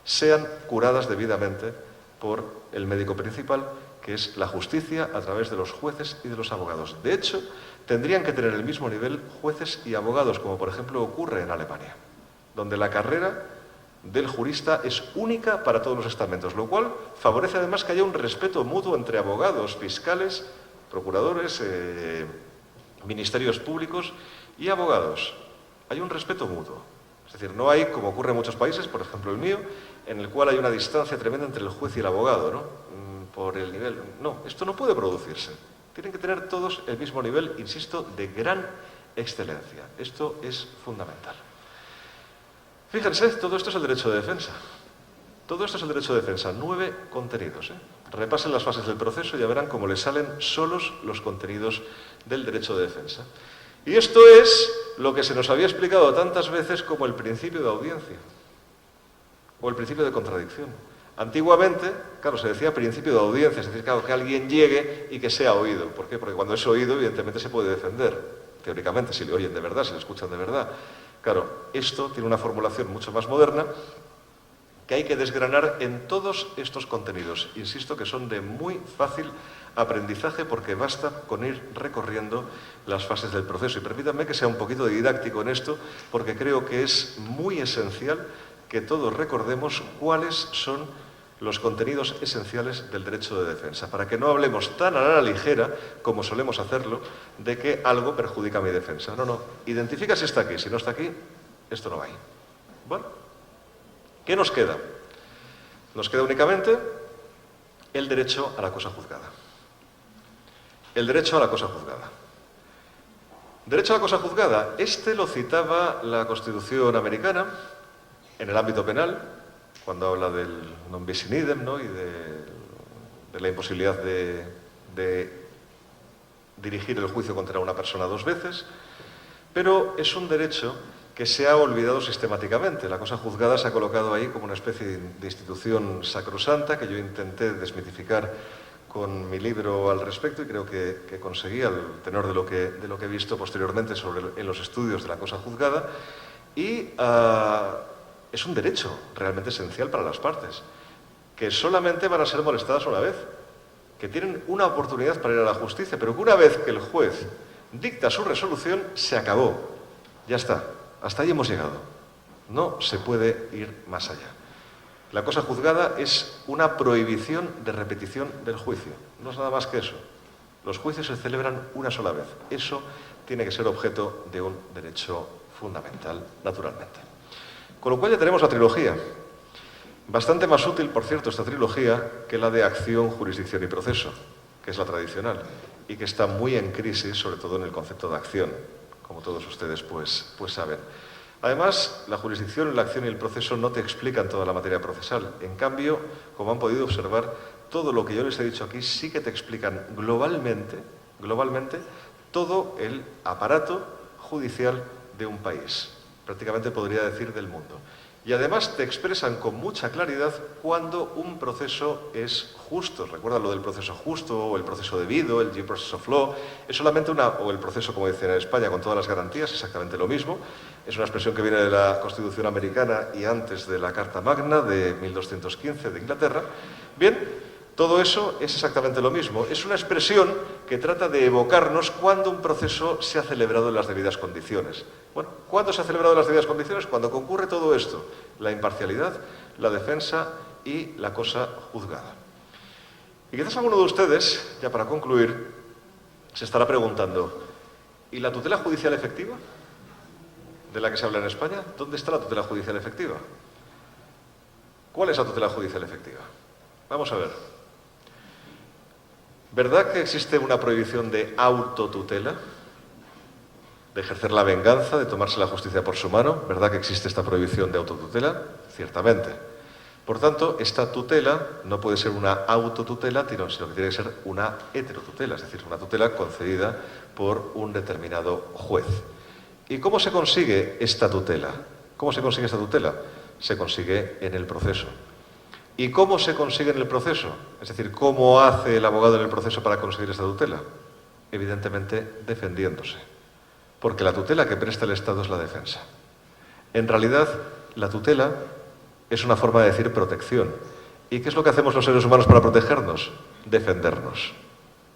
sean curadas debidamente por el médico principal, que es la justicia a través de los jueces y de los abogados. De hecho, tendrían que tener el mismo nivel jueces y abogados, como por ejemplo ocurre en Alemania, donde la carrera del jurista es única para todos los estamentos, lo cual favorece además que haya un respeto mutuo entre abogados, fiscales, procuradores, ministerios públicos y abogados. Hay un respeto mutuo. Es decir, no hay, como ocurre en muchos países, por ejemplo el mío, en el cual hay una distancia tremenda entre el juez y el abogado, ¿no? Por el nivel. No, esto no puede producirse. Tienen que tener todos el mismo nivel, insisto, de gran excelencia. Esto es fundamental. Fíjense, todo esto es el derecho de defensa. Todo esto es el derecho de defensa. 9 contenidos. Repasen las fases del proceso y ya verán cómo les salen solos los contenidos del derecho de defensa. Y esto es lo que se nos había explicado tantas veces como el principio de audiencia o el principio de contradicción. Antiguamente, claro, se decía principio de audiencia, es decir, claro, que alguien llegue y que sea oído. ¿Por qué? Porque cuando es oído, evidentemente se puede defender, teóricamente, si le oyen de verdad, si le escuchan de verdad. Claro, esto tiene una formulación mucho más moderna que hay que desgranar en todos estos contenidos. Insisto que son de muy fácil aprendizaje porque basta con ir recorriendo las fases del proceso. Y permítanme que sea un poquito didáctico en esto porque creo que es muy esencial que todos recordemos cuáles son los contenidos esenciales del derecho de defensa, para que no hablemos tan a la ligera, como solemos hacerlo, de que algo perjudica mi defensa. No, no. Identifica si está aquí. Si no está aquí, esto no va ahí. Bueno, ¿qué nos queda? Nos queda únicamente el derecho a la cosa juzgada. El derecho a la cosa juzgada. Derecho a la cosa juzgada. Este lo citaba la Constitución americana en el ámbito penal, cuando habla del non bis in idem, ¿no? Y de la imposibilidad de dirigir el juicio contra una persona dos veces, pero es un derecho que se ha olvidado sistemáticamente. La cosa juzgada se ha colocado ahí como una especie de institución sacrosanta que yo intenté desmitificar con mi libro al respecto y creo que conseguí, al tenor de lo que he visto posteriormente en los estudios de la cosa juzgada, y es un derecho realmente esencial para las partes, que solamente van a ser molestadas una vez, que tienen una oportunidad para ir a la justicia, pero que una vez que el juez dicta su resolución, se acabó. Ya está. Hasta ahí hemos llegado. No se puede ir más allá. La cosa juzgada es una prohibición de repetición del juicio. No es nada más que eso. Los juicios se celebran una sola vez. Eso tiene que ser objeto de un derecho fundamental, naturalmente. Con lo cual ya tenemos la trilogía. Bastante más útil, por cierto, esta trilogía que la de acción, jurisdicción y proceso, que es la tradicional, y que está muy en crisis, sobre todo en el concepto de acción, como todos ustedes pues saben. Además, la jurisdicción, la acción y el proceso no te explican toda la materia procesal. En cambio, como han podido observar, todo lo que yo les he dicho aquí sí que te explican globalmente todo el aparato judicial de un país. Prácticamente podría decir del mundo. Y además te expresan con mucha claridad cuando un proceso es justo. Recuerda lo del proceso justo o el proceso debido, el due process of law. Es solamente o el proceso, como dicen en España, con todas las garantías, exactamente lo mismo. Es una expresión que viene de la Constitución americana y antes de la Carta Magna de 1215 de Inglaterra. Bien, todo eso es exactamente lo mismo. Es una expresión que trata de evocarnos cuando un proceso se ha celebrado en las debidas condiciones. Bueno, ¿cuándo se ha celebrado en las debidas condiciones? Cuando concurre todo esto, la imparcialidad, la defensa y la cosa juzgada. Y quizás alguno de ustedes, ya para concluir, se estará preguntando, ¿y la tutela judicial efectiva? De la que se habla en España, ¿dónde está la tutela judicial efectiva? ¿Cuál es la tutela judicial efectiva? Vamos a ver. ¿Verdad que existe una prohibición de autotutela? De ejercer la venganza, de tomarse la justicia por su mano. ¿Verdad que existe esta prohibición de autotutela? Ciertamente. Por tanto, esta tutela no puede ser una autotutela, sino que tiene que ser una heterotutela, es decir, una tutela concedida por un determinado juez. ¿Y cómo se consigue esta tutela? ¿Cómo se consigue esta tutela? Se consigue en el proceso. ¿Y cómo se consigue en el proceso? Es decir, ¿cómo hace el abogado en el proceso para conseguir esta tutela? Evidentemente, defendiéndose. Porque la tutela que presta el Estado es la defensa. En realidad, la tutela es una forma de decir protección. ¿Y qué es lo que hacemos los seres humanos para protegernos? Defendernos.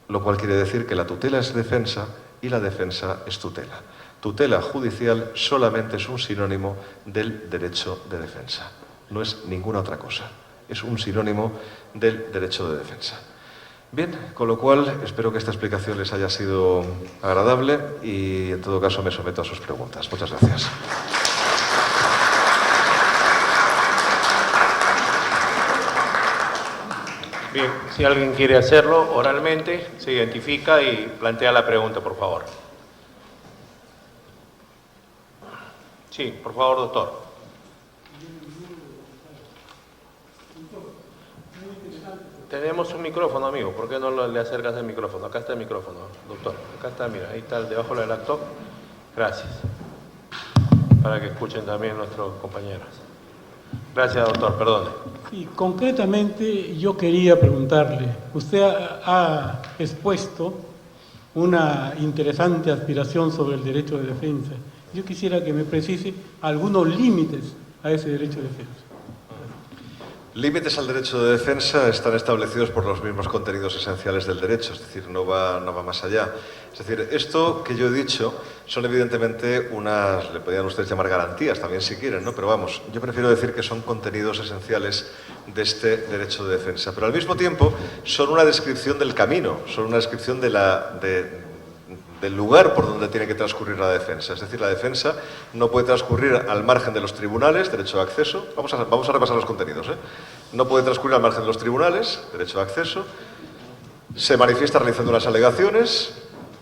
Lo cual quiere decir que la tutela es defensa y la defensa es tutela. Tutela judicial solamente es un sinónimo del derecho de defensa. No es ninguna otra cosa. Es un sinónimo del derecho de defensa. Bien, con lo cual espero que esta explicación les haya sido agradable y en todo caso me someto a sus preguntas. Muchas gracias. Bien, si alguien quiere hacerlo oralmente, se identifica y plantea la pregunta, por favor. Sí, por favor, doctor. Tenemos un micrófono, amigo. ¿Por qué no le acercas el micrófono? Acá está el micrófono, doctor. Acá está, mira, ahí está debajo del laptop. Gracias. Para que escuchen también nuestros compañeros. Gracias, doctor. Perdone. Y concretamente yo quería preguntarle, usted ha expuesto una interesante aspiración sobre el derecho de defensa. Yo quisiera que me precise algunos límites a ese derecho de defensa. Límites al derecho de defensa están establecidos por los mismos contenidos esenciales del derecho, es decir, no va más allá. Es decir, esto que yo he dicho son evidentemente unas, le podrían ustedes llamar garantías también si quieren, ¿no? Pero vamos, yo prefiero decir que son contenidos esenciales de este derecho de defensa. Pero al mismo tiempo son una descripción del camino, son una descripción del lugar por donde tiene que transcurrir la defensa. Es decir, la defensa no puede transcurrir al margen de los tribunales, derecho de acceso. Vamos a repasar los contenidos, ¿eh? No puede transcurrir al margen de los tribunales, derecho de acceso. Se manifiesta realizando unas alegaciones,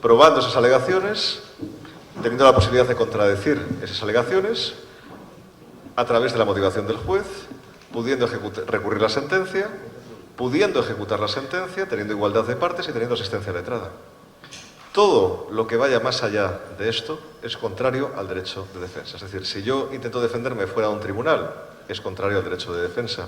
probando esas alegaciones, teniendo la posibilidad de contradecir esas alegaciones a través de la motivación del juez, pudiendo recurrir la sentencia, pudiendo ejecutar la sentencia, teniendo igualdad de partes y teniendo asistencia letrada. Todo lo que vaya más allá de esto es contrario al derecho de defensa. Es decir, si yo intento defenderme fuera de un tribunal, es contrario al derecho de defensa.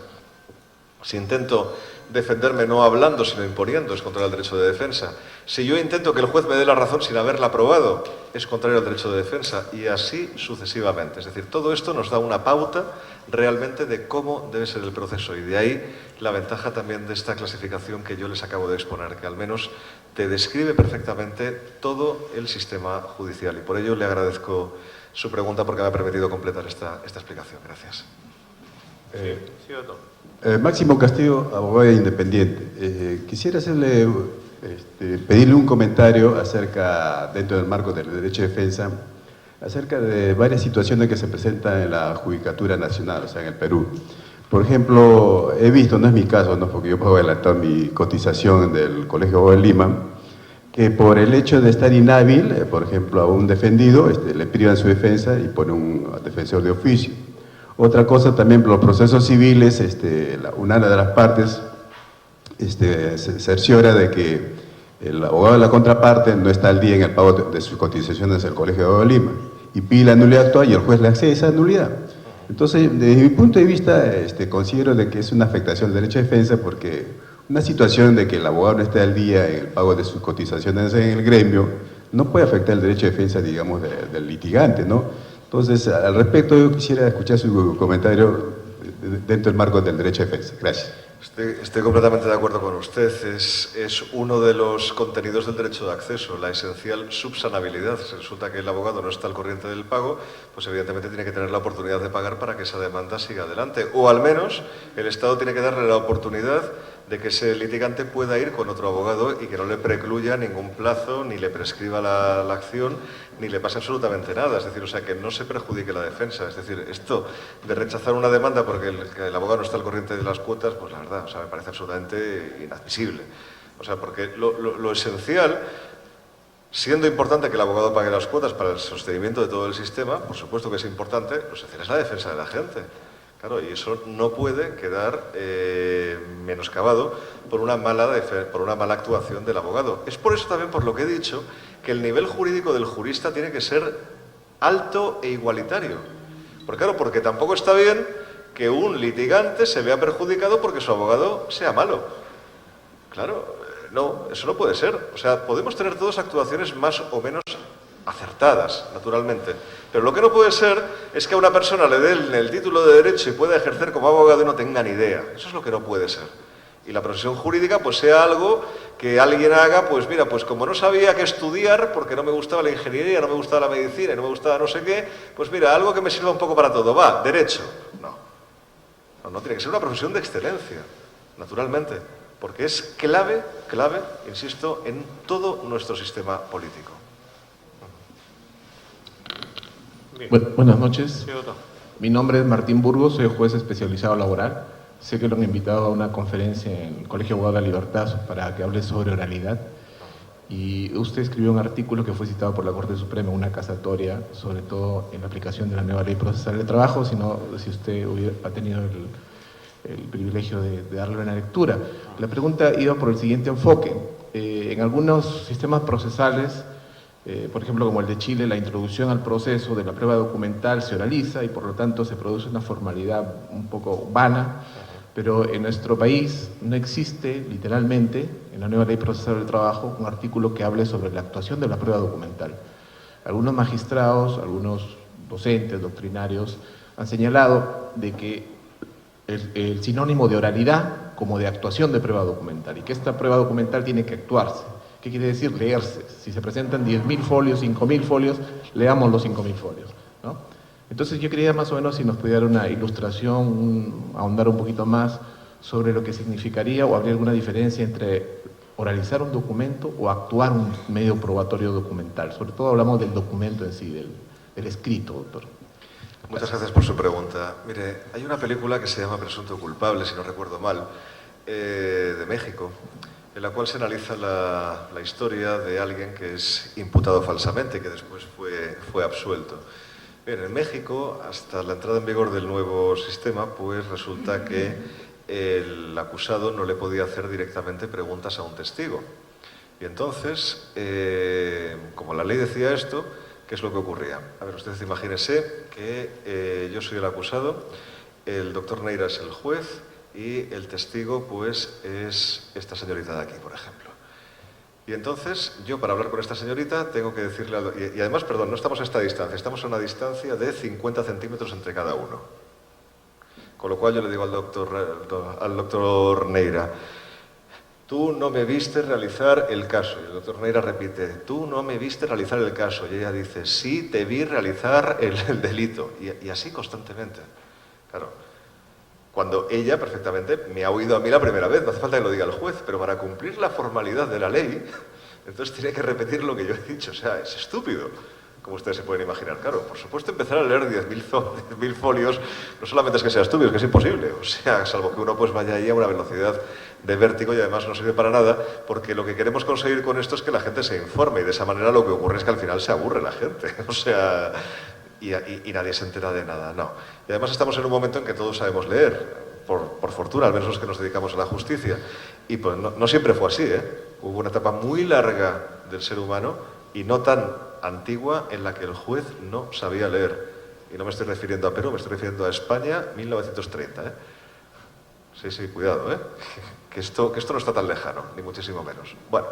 Si intento defenderme no hablando, sino imponiendo, es contrario al derecho de defensa. Si yo intento que el juez me dé la razón sin haberla probado, es contrario al derecho de defensa. Y así sucesivamente. Es decir, todo esto nos da una pauta realmente de cómo debe ser el proceso. Y de ahí la ventaja también de esta clasificación que yo les acabo de exponer, que al menos te describe perfectamente todo el sistema judicial. Y por ello le agradezco su pregunta porque me ha permitido completar esta explicación. Gracias. Sí, doctor. Máximo Castillo, abogado independiente. Quisiera pedirle un comentario acerca, dentro del marco del derecho de defensa, acerca de varias situaciones que se presentan en la Judicatura Nacional, o sea, en el Perú. Por ejemplo, he visto, no es mi caso, ¿no? Porque yo puedo adelantar mi cotización del Colegio de Abogados de Lima, que por el hecho de estar inhábil, por ejemplo, a un defendido, le privan su defensa y pone un defensor de oficio. Otra cosa también, por los procesos civiles, una de las partes se cerciora de que el abogado de la contraparte no está al día en el pago de sus cotizaciones del Colegio de Abogados de Lima y pide la nulidad actual y el juez le accede a esa nulidad. Entonces, desde mi punto de vista, considero de que es una afectación del derecho de defensa porque una situación de que el abogado no esté al día en el pago de sus cotizaciones en el gremio no puede afectar el derecho de defensa, digamos, del litigante, ¿no? Entonces, al respecto, yo quisiera escuchar su comentario dentro del marco del derecho de defensa. Gracias. Estoy completamente de acuerdo con usted. Es uno de los contenidos del derecho de acceso, la esencial subsanabilidad. Si resulta que el abogado no está al corriente del pago, pues evidentemente tiene que tener la oportunidad de pagar para que esa demanda siga adelante. O al menos el Estado tiene que darle la oportunidad de que ese litigante pueda ir con otro abogado y que no le precluya ningún plazo, ni le prescriba la acción, ni le pase absolutamente nada. Es decir, o sea, que no se perjudique la defensa. Es decir, esto de rechazar una demanda porque el abogado no está al corriente de las cuotas, pues la verdad, o sea, me parece absolutamente inadmisible. O sea, porque lo esencial, siendo importante que el abogado pague las cuotas para el sostenimiento de todo el sistema, por supuesto que es importante, lo esencial es la defensa de la gente. Claro, y eso no puede quedar menoscabado por una mala actuación del abogado. Es por eso también por lo que he dicho que el nivel jurídico del jurista tiene que ser alto e igualitario. Porque tampoco está bien que un litigante se vea perjudicado porque su abogado sea malo. Claro, no, eso no puede ser. O sea, podemos tener todas actuaciones más o menos acertadas, naturalmente. Pero lo que no puede ser es que a una persona le den el título de derecho y pueda ejercer como abogado y no tenga ni idea. Eso es lo que no puede ser. Y la profesión jurídica pues sea algo que alguien haga, pues mira, pues como no sabía qué estudiar, porque no me gustaba la ingeniería, no me gustaba la medicina y no me gustaba no sé qué, pues mira, algo que me sirva un poco para todo. Va, derecho. No, tiene que ser una profesión de excelencia, naturalmente. Porque es clave, insisto, en todo nuestro sistema político. Buenas noches. Sí, doctor. Mi nombre es Martín Burgos, soy juez especializado laboral. Sé que lo han invitado a una conferencia en el Colegio de Abogados de la Libertad para que hable sobre oralidad. Y usted escribió un artículo que fue citado por la Corte Suprema, una casatoria, sobre todo en la aplicación de la nueva ley procesal de trabajo, sino si usted ha tenido el privilegio de darle una lectura. La pregunta iba por el siguiente enfoque. En algunos sistemas procesales Por ejemplo, como el de Chile, la introducción al proceso de la prueba documental se oraliza y por lo tanto se produce una formalidad un poco vana, pero en nuestro país no existe literalmente, en la nueva ley procesal del trabajo, un artículo que hable sobre la actuación de la prueba documental. Algunos magistrados, algunos docentes, doctrinarios, han señalado de que el sinónimo de oralidad como de actuación de prueba documental y que esta prueba documental tiene que actuarse. ¿Qué quiere decir? Leerse. Si se presentan 10.000 folios, 5.000 folios, leamos los 5.000 folios, ¿no? Entonces yo quería más o menos si nos pudiera dar una ilustración, ahondar un poquito más sobre lo que significaría o habría alguna diferencia entre oralizar un documento o actuar un medio probatorio documental. Sobre todo hablamos del documento en sí, del escrito, doctor. Muchas gracias por su pregunta. Mire, hay una película que se llama Presunto culpable, si no recuerdo mal, de México, en la cual se analiza la historia de alguien que es imputado falsamente y que después fue absuelto. Bien, en México, hasta la entrada en vigor del nuevo sistema, pues resulta que el acusado no le podía hacer directamente preguntas a un testigo. Y entonces, como la ley decía esto, ¿qué es lo que ocurría? A ver, ustedes imagínense que yo soy el acusado, el doctor Neira es el juez y el testigo pues es esta señorita de aquí, por ejemplo. Y entonces yo para hablar con esta señorita tengo que decirle, y además, perdón, no estamos a esta distancia, estamos a una distancia de 50 centímetros entre cada uno. Con lo cual yo le digo al doctor Neira, tú no me viste realizar el caso. Y el doctor Neira repite, tú no me viste realizar el caso. Y ella dice, sí, te vi realizar el delito. Y así constantemente. Claro, cuando ella perfectamente me ha oído a mí la primera vez, no hace falta que lo diga el juez, pero para cumplir la formalidad de la ley, entonces tiene que repetir lo que yo he dicho. O sea, es estúpido, como ustedes se pueden imaginar. Claro, por supuesto, empezar a leer 10.000 folios no solamente es que sea estúpido, es que es imposible. O sea, salvo que uno pues vaya ahí a una velocidad de vértigo y además no sirve para nada, porque lo que queremos conseguir con esto es que la gente se informe y de esa manera lo que ocurre es que al final se aburre la gente. O sea, y nadie se entera de nada, no. Y además estamos en un momento en que todos sabemos leer, por fortuna, al menos los que nos dedicamos a la justicia. Y pues no siempre fue así, ¿eh? Hubo una etapa muy larga del ser humano y no tan antigua en la que el juez no sabía leer. Y no me estoy refiriendo a Perú, me estoy refiriendo a España, 1930, ¿eh? Sí, cuidado, ¿eh? Que esto no está tan lejano, ni muchísimo menos. Bueno,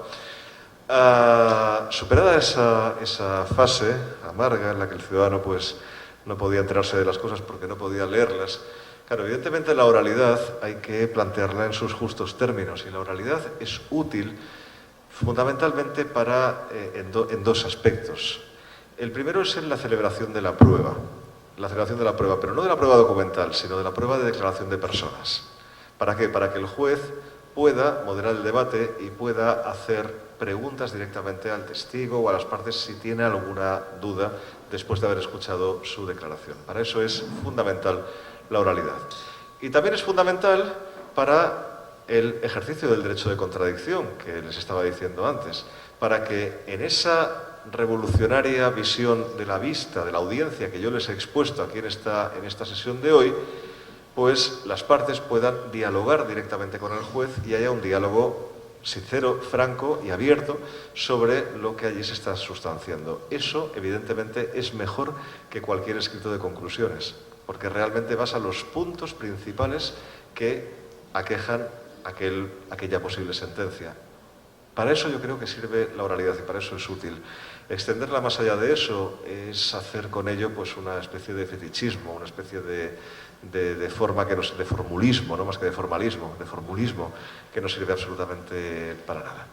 superada esa fase amarga en la que el ciudadano pues no podía enterarse de las cosas porque no podía leerlas, claro, evidentemente la oralidad hay que plantearla en sus justos términos y la oralidad es útil fundamentalmente en dos aspectos. El primero es en la celebración de la prueba, pero no de la prueba documental, sino de la prueba de declaración de personas. ¿Para qué? Para que el juez pueda moderar el debate y pueda hacer preguntas directamente al testigo o a las partes si tiene alguna duda después de haber escuchado su declaración. Para eso es fundamental la oralidad. Y también es fundamental para el ejercicio del derecho de contradicción que les estaba diciendo antes, para que en esa revolucionaria visión de la vista, de la audiencia que yo les he expuesto aquí en esta sesión de hoy, pues las partes puedan dialogar directamente con el juez y haya un diálogo sincero, franco y abierto sobre lo que allí se está sustanciando. Eso, evidentemente, es mejor que cualquier escrito de conclusiones, porque realmente basa los puntos principales que aquejan aquella posible sentencia. Para eso yo creo que sirve la oralidad y para eso es útil. Extenderla más allá de eso es hacer con ello pues una especie de fetichismo, una especie de forma que de formulismo, no más que de formalismo, de formulismo, que no sirve absolutamente para nada.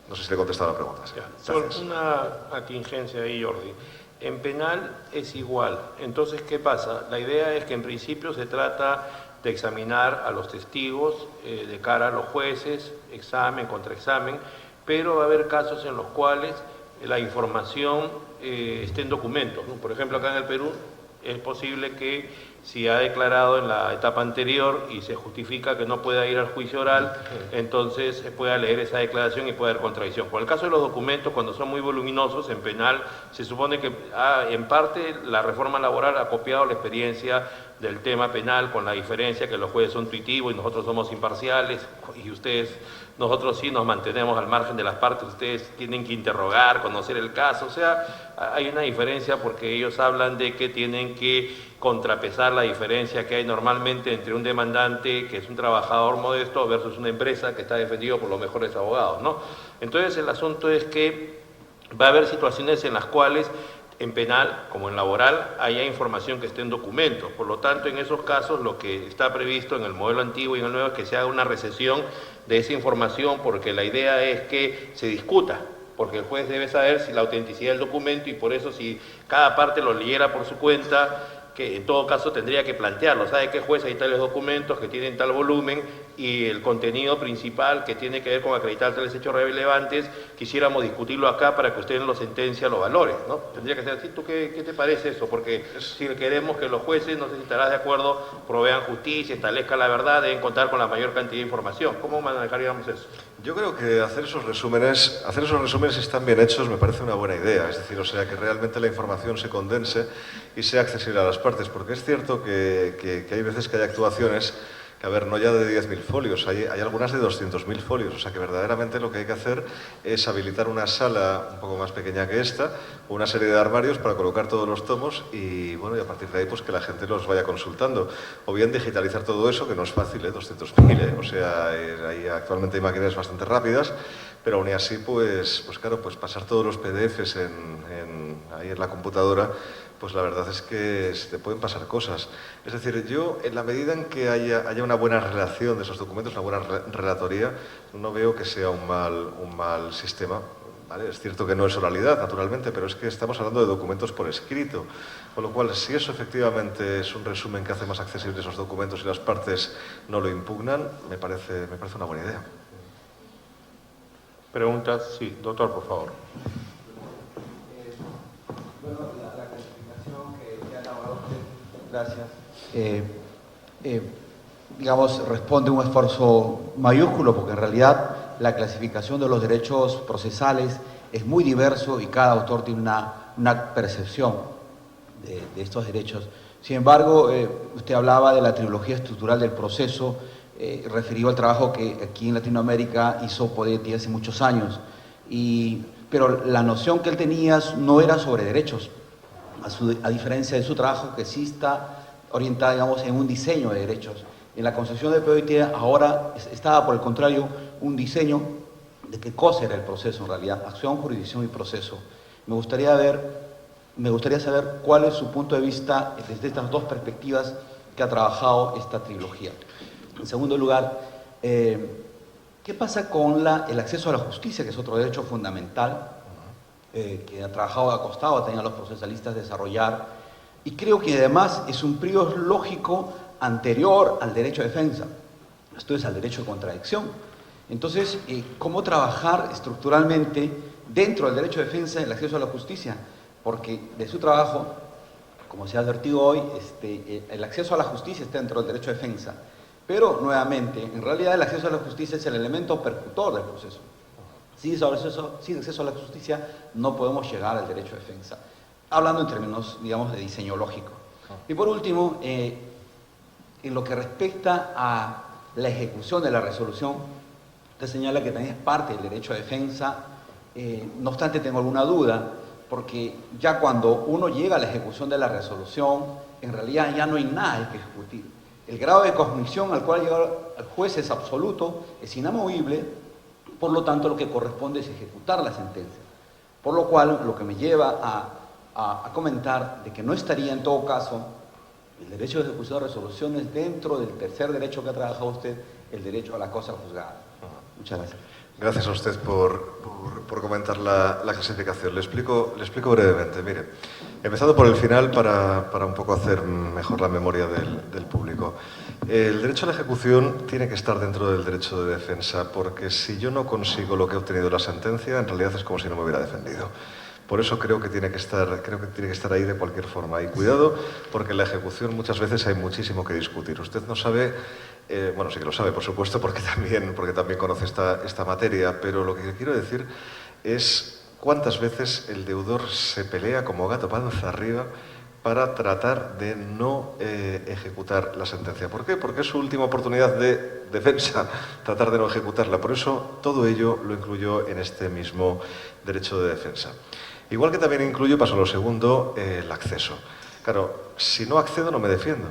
No sé si le he contestado la pregunta. Solo una atingencia ahí, Jordi. En penal es igual. Entonces, ¿qué pasa? La idea es que en principio se trata de examinar a los testigos de cara a los jueces, examen, contraexamen, pero va a haber casos en los cuales la información esté en documentos, ¿no? Por ejemplo, acá en el Perú es posible que si ha declarado en la etapa anterior y se justifica que no pueda ir al juicio oral, entonces se pueda leer esa declaración y puede haber contradicción. Por el caso de los documentos, cuando son muy voluminosos, en penal se supone que en parte la reforma laboral ha copiado la experiencia del tema penal, con la diferencia que los jueces son tuitivos y nosotros somos imparciales, y ustedes nosotros sí nos mantenemos al margen de las partes, ustedes tienen que interrogar, conocer el caso, o sea, hay una diferencia porque ellos hablan de que tienen que contrapesar la diferencia que hay normalmente entre un demandante que es un trabajador modesto versus una empresa que está defendido por los mejores abogados, ¿no? Entonces el asunto es que va a haber situaciones en las cuales en penal, como en laboral, haya información que esté en documentos. Por lo tanto, en esos casos, lo que está previsto en el modelo antiguo y en el nuevo es que se haga una recesión de esa información, porque la idea es que se discuta, porque el juez debe saber si la autenticidad del documento, y por eso si cada parte lo leyera por su cuenta, que en todo caso tendría que plantearlo. ¿Sabe qué, juez? Hay tales documentos que tienen tal volumen y el contenido principal que tiene que ver con acreditar tales hechos relevantes, quisiéramos discutirlo acá para que usted en la sentencia lo valore, ¿no? Tendría que ser así. ¿Tú qué te parece eso? Porque si queremos que los jueces, no sé si estarás de acuerdo, provean justicia, establezcan la verdad, deben contar con la mayor cantidad de información. ¿Cómo manejaríamos eso? Yo creo que hacer esos resúmenes si están bien hechos me parece una buena idea, es decir, o sea, que realmente la información se condense y sea accesible a las partes, porque es cierto que hay veces que hay actuaciones que, a ver, no ya de 10.000 folios, hay algunas de 200.000 folios, o sea que verdaderamente lo que hay que hacer es habilitar una sala un poco más pequeña que esta, una serie de armarios para colocar todos los tomos y, bueno, y a partir de ahí pues que la gente los vaya consultando, o bien digitalizar todo eso, que no es fácil, 200.000, o sea, ahí actualmente hay máquinas bastante rápidas, pero aún así, pues claro, pues pasar todos los PDFs ahí en la computadora, pues la verdad es que se te pueden pasar cosas. Es decir, yo, en la medida en que haya una buena relación de esos documentos, una buena relatoría, no veo que sea un mal sistema. ¿Vale? Es cierto que no es oralidad, naturalmente, pero es que estamos hablando de documentos por escrito. Con lo cual, si eso efectivamente es un resumen que hace más accesibles esos documentos y las partes no lo impugnan, me parece una buena idea. ¿Preguntas? Sí, doctor, por favor. Bueno, la clasificación que ha elaborado usted, gracias, digamos, responde a un esfuerzo mayúsculo, porque en realidad la clasificación de los derechos procesales es muy diverso y cada autor tiene una percepción de estos derechos. Sin embargo, usted hablaba de la trilogía estructural del proceso, referido al trabajo que aquí en Latinoamérica hizo Podetti hace muchos años, pero la noción que él tenía no era sobre derechos, a diferencia de su trabajo que sí está orientada, digamos, en un diseño de derechos. En la concepción de Podetti ahora estaba, por el contrario, un diseño de qué cosa era el proceso en realidad, acción, jurisdicción y proceso. Me gustaría saber cuál es su punto de vista desde estas dos perspectivas que ha trabajado esta trilogía. En segundo lugar, ¿qué pasa con el acceso a la justicia, que es otro derecho fundamental que ha trabajado acostado también a los procesalistas desarrollar? Y creo que además es un periodo lógico anterior al derecho de defensa, esto es al derecho de contradicción. Entonces, ¿cómo trabajar estructuralmente dentro del derecho de defensa el acceso a la justicia? Porque de su trabajo, como se ha advertido hoy, el acceso a la justicia está dentro del derecho de defensa. Pero, nuevamente, en realidad el acceso a la justicia es el elemento percutor del proceso. Sin acceso a la justicia no podemos llegar al derecho de defensa. Hablando en términos, digamos, de diseño lógico. Y por último, en lo que respecta a la ejecución de la resolución, usted señala que también es parte del derecho de defensa. No obstante, tengo alguna duda, porque ya cuando uno llega a la ejecución de la resolución, en realidad ya no hay nada que ejecutar. El grado de cognición al cual llega el juez es absoluto, es inamovible, por lo tanto lo que corresponde es ejecutar la sentencia. Por lo cual, lo que me lleva a comentar de que no estaría en todo caso el derecho de ejecución de resoluciones dentro del tercer derecho que ha trabajado usted, el derecho a la cosa juzgada. Muchas gracias. Gracias a usted por comentar la clasificación. Le explico brevemente. Mire, empezando por el final para un poco hacer mejor la memoria del público. El derecho a la ejecución tiene que estar dentro del derecho de defensa, porque si yo no consigo lo que he obtenido en la sentencia, en realidad es como si no me hubiera defendido. Por eso creo que tiene que estar ahí de cualquier forma. Y cuidado, porque en la ejecución muchas veces hay muchísimo que discutir. Usted no sabe, bueno, sí que lo sabe, por supuesto, porque también conoce esta materia, pero lo que quiero decir es cuántas veces el deudor se pelea como gato panza arriba para tratar de no ejecutar la sentencia. ¿Por qué? Porque es su última oportunidad de defensa, tratar de no ejecutarla. Por eso todo ello lo incluyó en este mismo derecho de defensa. Igual que también incluyo, paso a lo segundo, el acceso. Claro, si no accedo no me defiendo.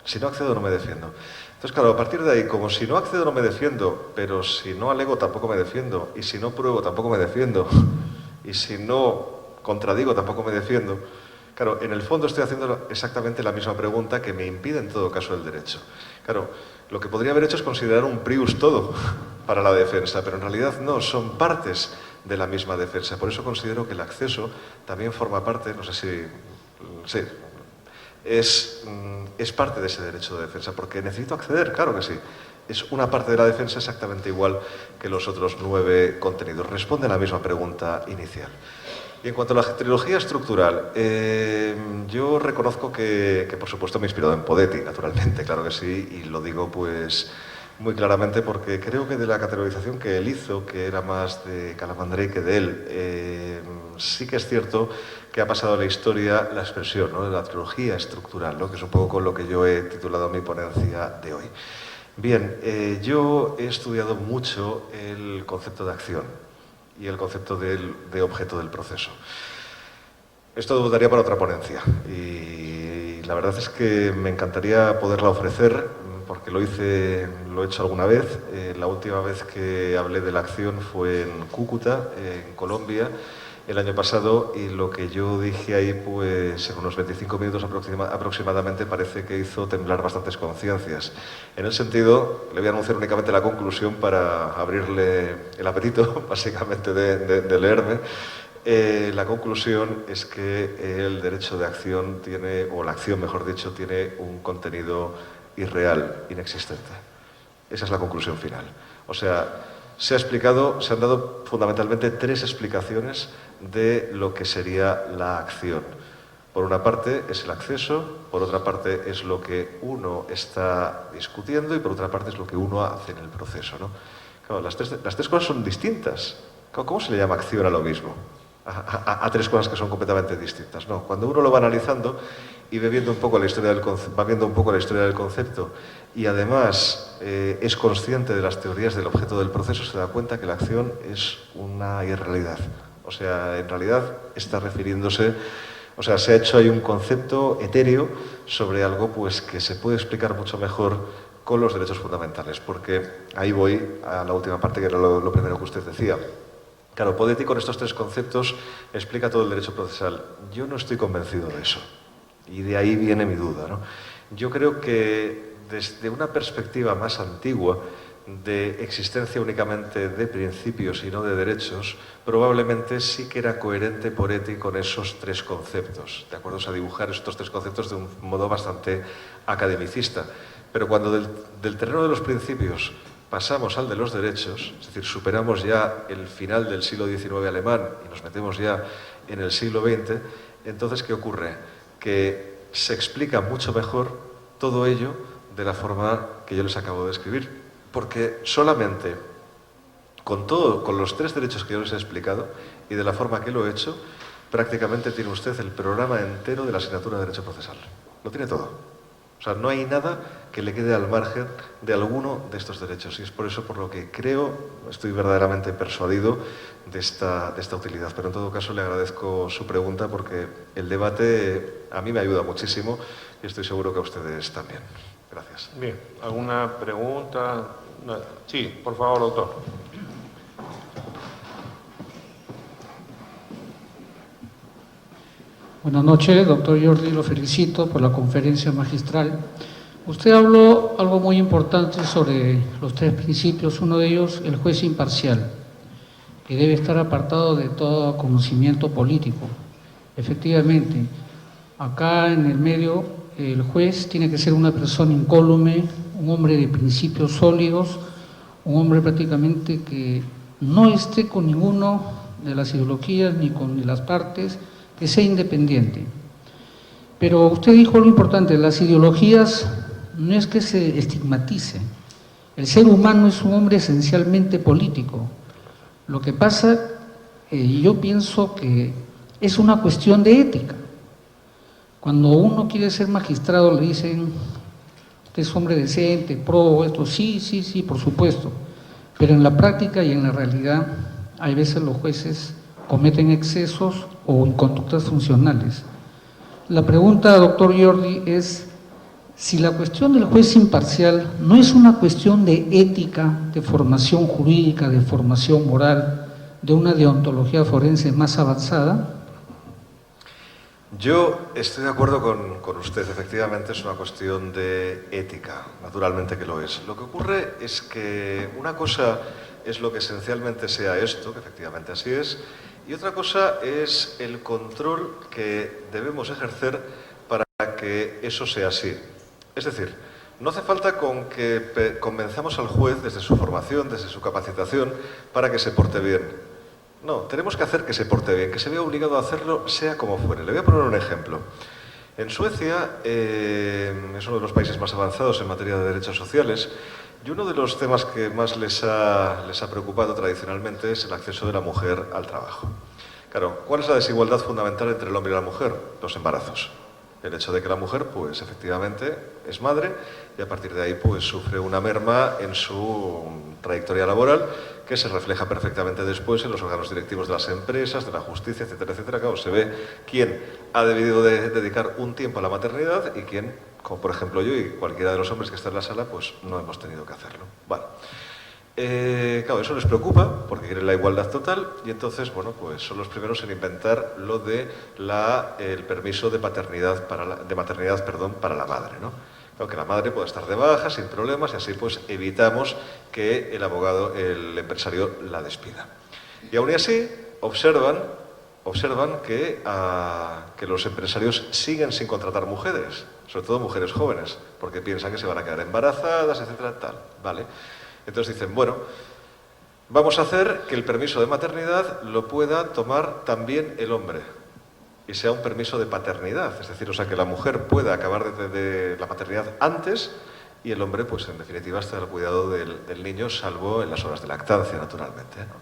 Si no accedo no me defiendo. Entonces, claro, a partir de ahí, como si no accedo no me defiendo, pero si no alego tampoco me defiendo, y si no pruebo tampoco me defiendo, y si no contradigo tampoco me defiendo, claro, en el fondo estoy haciendo exactamente la misma pregunta que me impide en todo caso el derecho. Claro, lo que podría haber hecho es considerar un prius todo para la defensa, pero en realidad no, son partes de la misma defensa. Por eso considero que el acceso también forma parte, no sé si... Sí, es parte de ese derecho de defensa, porque necesito acceder, claro que sí. Es una parte de la defensa exactamente igual que los otros 9 contenidos. Responde a la misma pregunta inicial. Y en cuanto a la trilogía estructural, yo reconozco que por supuesto me he inspirado en Podetti, naturalmente, claro que sí, y lo digo pues muy claramente porque creo que de la categorización que él hizo, que era más de Calamandrei que de él, sí que es cierto que ha pasado a la historia la expresión, ¿no?, de la trilogía estructural, ¿no?, que es un poco con lo que yo he titulado mi ponencia de hoy. Bien, yo he estudiado mucho el concepto de acción y el concepto de objeto del proceso. Esto daría para otra ponencia y la verdad es que me encantaría poderla ofrecer porque lo he hecho alguna vez. La última vez que hablé de la acción fue en Cúcuta, en Colombia, el año pasado, y lo que yo dije ahí, pues en unos 25 minutos aproximadamente, parece que hizo temblar bastantes conciencias. En el sentido, le voy a anunciar únicamente la conclusión para abrirle el apetito, básicamente, de leerme. La conclusión es que el derecho de acción tiene, o la acción mejor dicho, tiene un contenido irreal, inexistente. Esa es la conclusión final. O sea, se han dado fundamentalmente 3 explicaciones de lo que sería la acción. Por una parte es el acceso, por otra parte es lo que uno está discutiendo y por otra parte es lo que uno hace en el proceso, ¿no? Claro, las tres cosas son distintas. ¿Cómo se le llama acción a lo mismo? A 3 cosas que son completamente distintas, ¿no? Cuando uno lo va analizando y va viendo un poco la historia del concepto y además es consciente de las teorías del objeto del proceso, se da cuenta que la acción es una irrealidad. O sea, en realidad está refiriéndose, o sea, se ha hecho ahí un concepto etéreo sobre algo pues que se puede explicar mucho mejor con los derechos fundamentales, porque ahí voy a la última parte, que era lo primero que usted decía. Claro, Podetti con estos 3 conceptos explica todo el derecho procesal. Yo no estoy convencido de eso, y de ahí viene mi duda, ¿no? Yo creo que desde una perspectiva más antigua, de existencia únicamente de principios y no de derechos, probablemente sí que era coherente Podetti con esos 3 conceptos, de acuerdo, a dibujar estos 3 conceptos de un modo bastante academicista. Pero cuando del terreno de los principios pasamos al de los derechos, es decir, superamos ya el final del siglo XIX alemán y nos metemos ya en el siglo XX, entonces, ¿qué ocurre? Que se explica mucho mejor todo ello de la forma que yo les acabo de describir. Porque solamente con los 3 derechos que yo les he explicado y de la forma que lo he hecho, prácticamente tiene usted el programa entero de la asignatura de Derecho Procesal. Lo tiene todo. O sea, no hay nada que le quede al margen de alguno de estos derechos. Y es por eso por lo que creo, estoy verdaderamente persuadido de esta utilidad. Pero en todo caso le agradezco su pregunta porque el debate a mí me ayuda muchísimo y estoy seguro que a ustedes también. Gracias. Bien, ¿alguna pregunta? Sí, por favor, doctor. Buenas noches, doctor Jordi, lo felicito por la conferencia magistral. Usted habló algo muy importante sobre los 3 principios, uno de ellos el juez imparcial, que debe estar apartado de todo conocimiento político. Efectivamente, acá en el medio el juez tiene que ser una persona incólume, un hombre de principios sólidos, un hombre prácticamente que no esté con ninguno de las ideologías ni con las partes, que sea independiente. Pero usted dijo lo importante, las ideologías no es que se estigmaticen. El ser humano es un hombre esencialmente político. Lo que pasa, yo pienso que es una cuestión de ética. Cuando uno quiere ser magistrado le dicen, usted es hombre decente, pro, esto, sí, sí, sí, por supuesto. Pero en la práctica y en la realidad, hay veces los jueces cometen excesos o inconductas funcionales. La pregunta, doctor Jordi, es si la cuestión del juez imparcial no es una cuestión de ética, de formación jurídica, de formación moral, de una deontología forense más avanzada. Yo estoy de acuerdo con usted, efectivamente es una cuestión de ética, naturalmente que lo es. Lo que ocurre es que una cosa es lo que esencialmente sea esto, que efectivamente así es, y otra cosa es el control que debemos ejercer para que eso sea así. Es decir, no hace falta con que convenzamos al juez desde su formación, desde su capacitación, para que se porte bien. No, tenemos que hacer que se porte bien, que se vea obligado a hacerlo, sea como fuere. Le voy a poner un ejemplo. En Suecia es uno de los países más avanzados en materia de derechos sociales y uno de los temas que más les ha preocupado tradicionalmente es el acceso de la mujer al trabajo. Claro, ¿cuál es la desigualdad fundamental entre el hombre y la mujer? Los embarazos. El hecho de que la mujer, pues efectivamente, es madre y a partir de ahí, pues sufre una merma en su trayectoria laboral que se refleja perfectamente después en los órganos directivos de las empresas, de la justicia, etcétera, etcétera. Claro, se ve quién ha debido de dedicar un tiempo a la maternidad y quién, como por ejemplo yo y cualquiera de los hombres que está en la sala, pues no hemos tenido que hacerlo. Vale. Claro, eso les preocupa porque quieren la igualdad total y entonces, bueno, pues son los primeros en inventar lo de el permiso de maternidad para la madre, ¿no? Claro, que la madre pueda estar de baja sin problemas y así pues evitamos que el empresario la despida. Y aún así observan que los empresarios siguen sin contratar mujeres, sobre todo mujeres jóvenes, porque piensan que se van a quedar embarazadas, etcétera, tal, ¿vale? Entonces dicen, bueno, vamos a hacer que el permiso de maternidad lo pueda tomar también el hombre y sea un permiso de paternidad, es decir, o sea, que la mujer pueda acabar de la maternidad antes y el hombre, pues en definitiva, esté al cuidado del niño, salvo en las horas de lactancia, naturalmente, ¿no?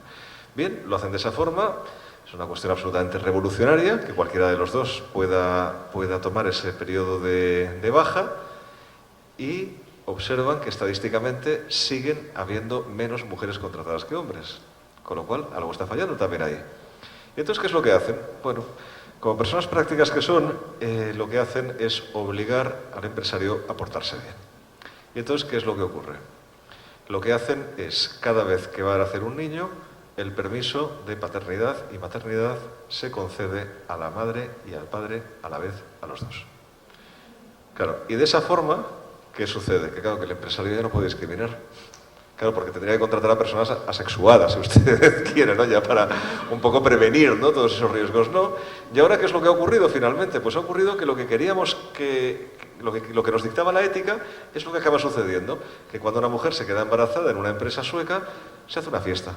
Bien, lo hacen de esa forma, es una cuestión absolutamente revolucionaria, que cualquiera de los dos pueda tomar ese periodo de baja y observan que estadísticamente siguen habiendo menos mujeres contratadas que hombres, con lo cual algo está fallando también ahí. ¿Y entonces qué es lo que hacen? Bueno, como personas prácticas que son, lo que hacen es obligar al empresario a portarse bien. ¿Y entonces qué es lo que ocurre? Lo que hacen es, cada vez que va a nacer un niño, el permiso de paternidad y maternidad se concede a la madre y al padre a la vez, a los dos. Claro, y de esa forma, ¿qué sucede? Que claro, que el empresario ya no puede discriminar. Claro, porque tendría que contratar a personas asexuadas, si usted quiere, ¿no? Ya para un poco prevenir, ¿no?, todos esos riesgos, ¿no? Y ahora, ¿qué es lo que ha ocurrido finalmente? Pues ha ocurrido que lo que queríamos lo que nos dictaba la ética es lo que acaba sucediendo, que cuando una mujer se queda embarazada en una empresa sueca, se hace una fiesta.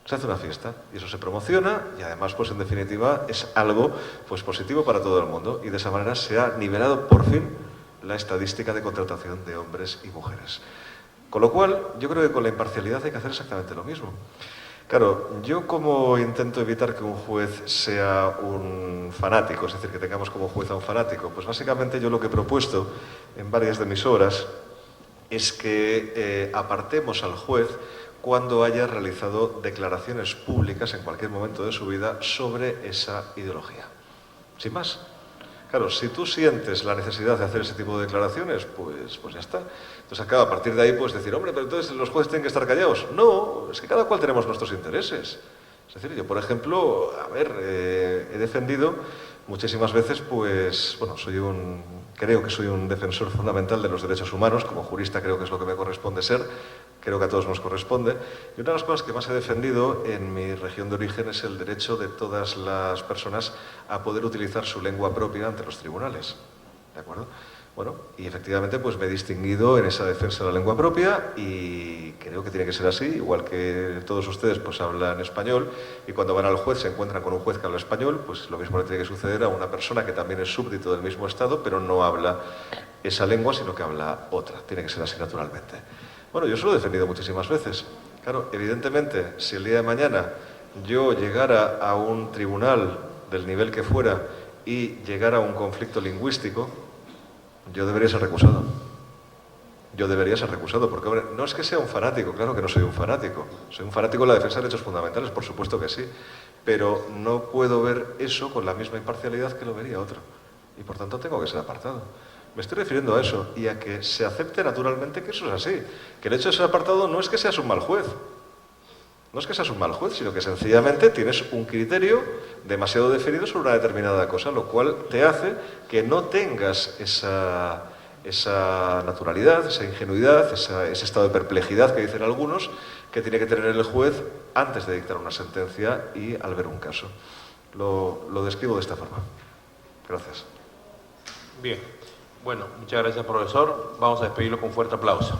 Se hace una fiesta y eso se promociona y además, pues en definitiva, es algo pues positivo para todo el mundo y de esa manera se ha nivelado por fin la estadística de contratación de hombres y mujeres. Con lo cual, yo creo que con la imparcialidad hay que hacer exactamente lo mismo. Claro, yo como intento evitar que un juez sea un fanático, es decir, que tengamos como juez a un fanático, pues básicamente yo lo que he propuesto en varias de mis obras es que apartemos al juez cuando haya realizado declaraciones públicas en cualquier momento de su vida sobre esa ideología. Sin más. Claro, si tú sientes la necesidad de hacer ese tipo de declaraciones, pues ya está. Entonces, acá, a partir de ahí, puedes decir, hombre, pero entonces los jueces tienen que estar callados. No, es que cada cual tenemos nuestros intereses. Es decir, yo, por ejemplo, he defendido muchísimas veces, pues, bueno, creo que soy un defensor fundamental de los derechos humanos, como jurista creo que es lo que me corresponde ser, creo que a todos nos corresponde. Y una de las cosas que más he defendido en mi región de origen es el derecho de todas las personas a poder utilizar su lengua propia ante los tribunales. ¿De acuerdo? Bueno, y efectivamente pues me he distinguido en esa defensa de la lengua propia y creo que tiene que ser así, igual que todos ustedes pues hablan español y cuando van al juez se encuentran con un juez que habla español, pues lo mismo le tiene que suceder a una persona que también es súbdito del mismo estado, pero no habla esa lengua, sino que habla otra. Tiene que ser así naturalmente. Bueno, yo eso lo he defendido muchísimas veces. Claro, evidentemente, si el día de mañana yo llegara a un tribunal del nivel que fuera y llegara a un conflicto lingüístico, yo debería ser recusado. Yo debería ser recusado, porque, hombre, no es que sea un fanático, claro que no soy un fanático. Soy un fanático de la defensa de derechos fundamentales, por supuesto que sí. Pero no puedo ver eso con la misma imparcialidad que lo vería otro. Y por tanto tengo que ser apartado. Me estoy refiriendo a eso y a que se acepte naturalmente que eso es así. Que el hecho de ser apartado no es que seas un mal juez. No es que seas un mal juez, sino que sencillamente tienes un criterio demasiado definido sobre una determinada cosa, lo cual te hace que no tengas esa naturalidad, esa ingenuidad, ese estado de perplejidad que dicen algunos, que tiene que tener el juez antes de dictar una sentencia y al ver un caso. Lo describo de esta forma. Gracias. Bien. Bueno, muchas gracias, profesor. Vamos a despedirlo con un fuerte aplauso.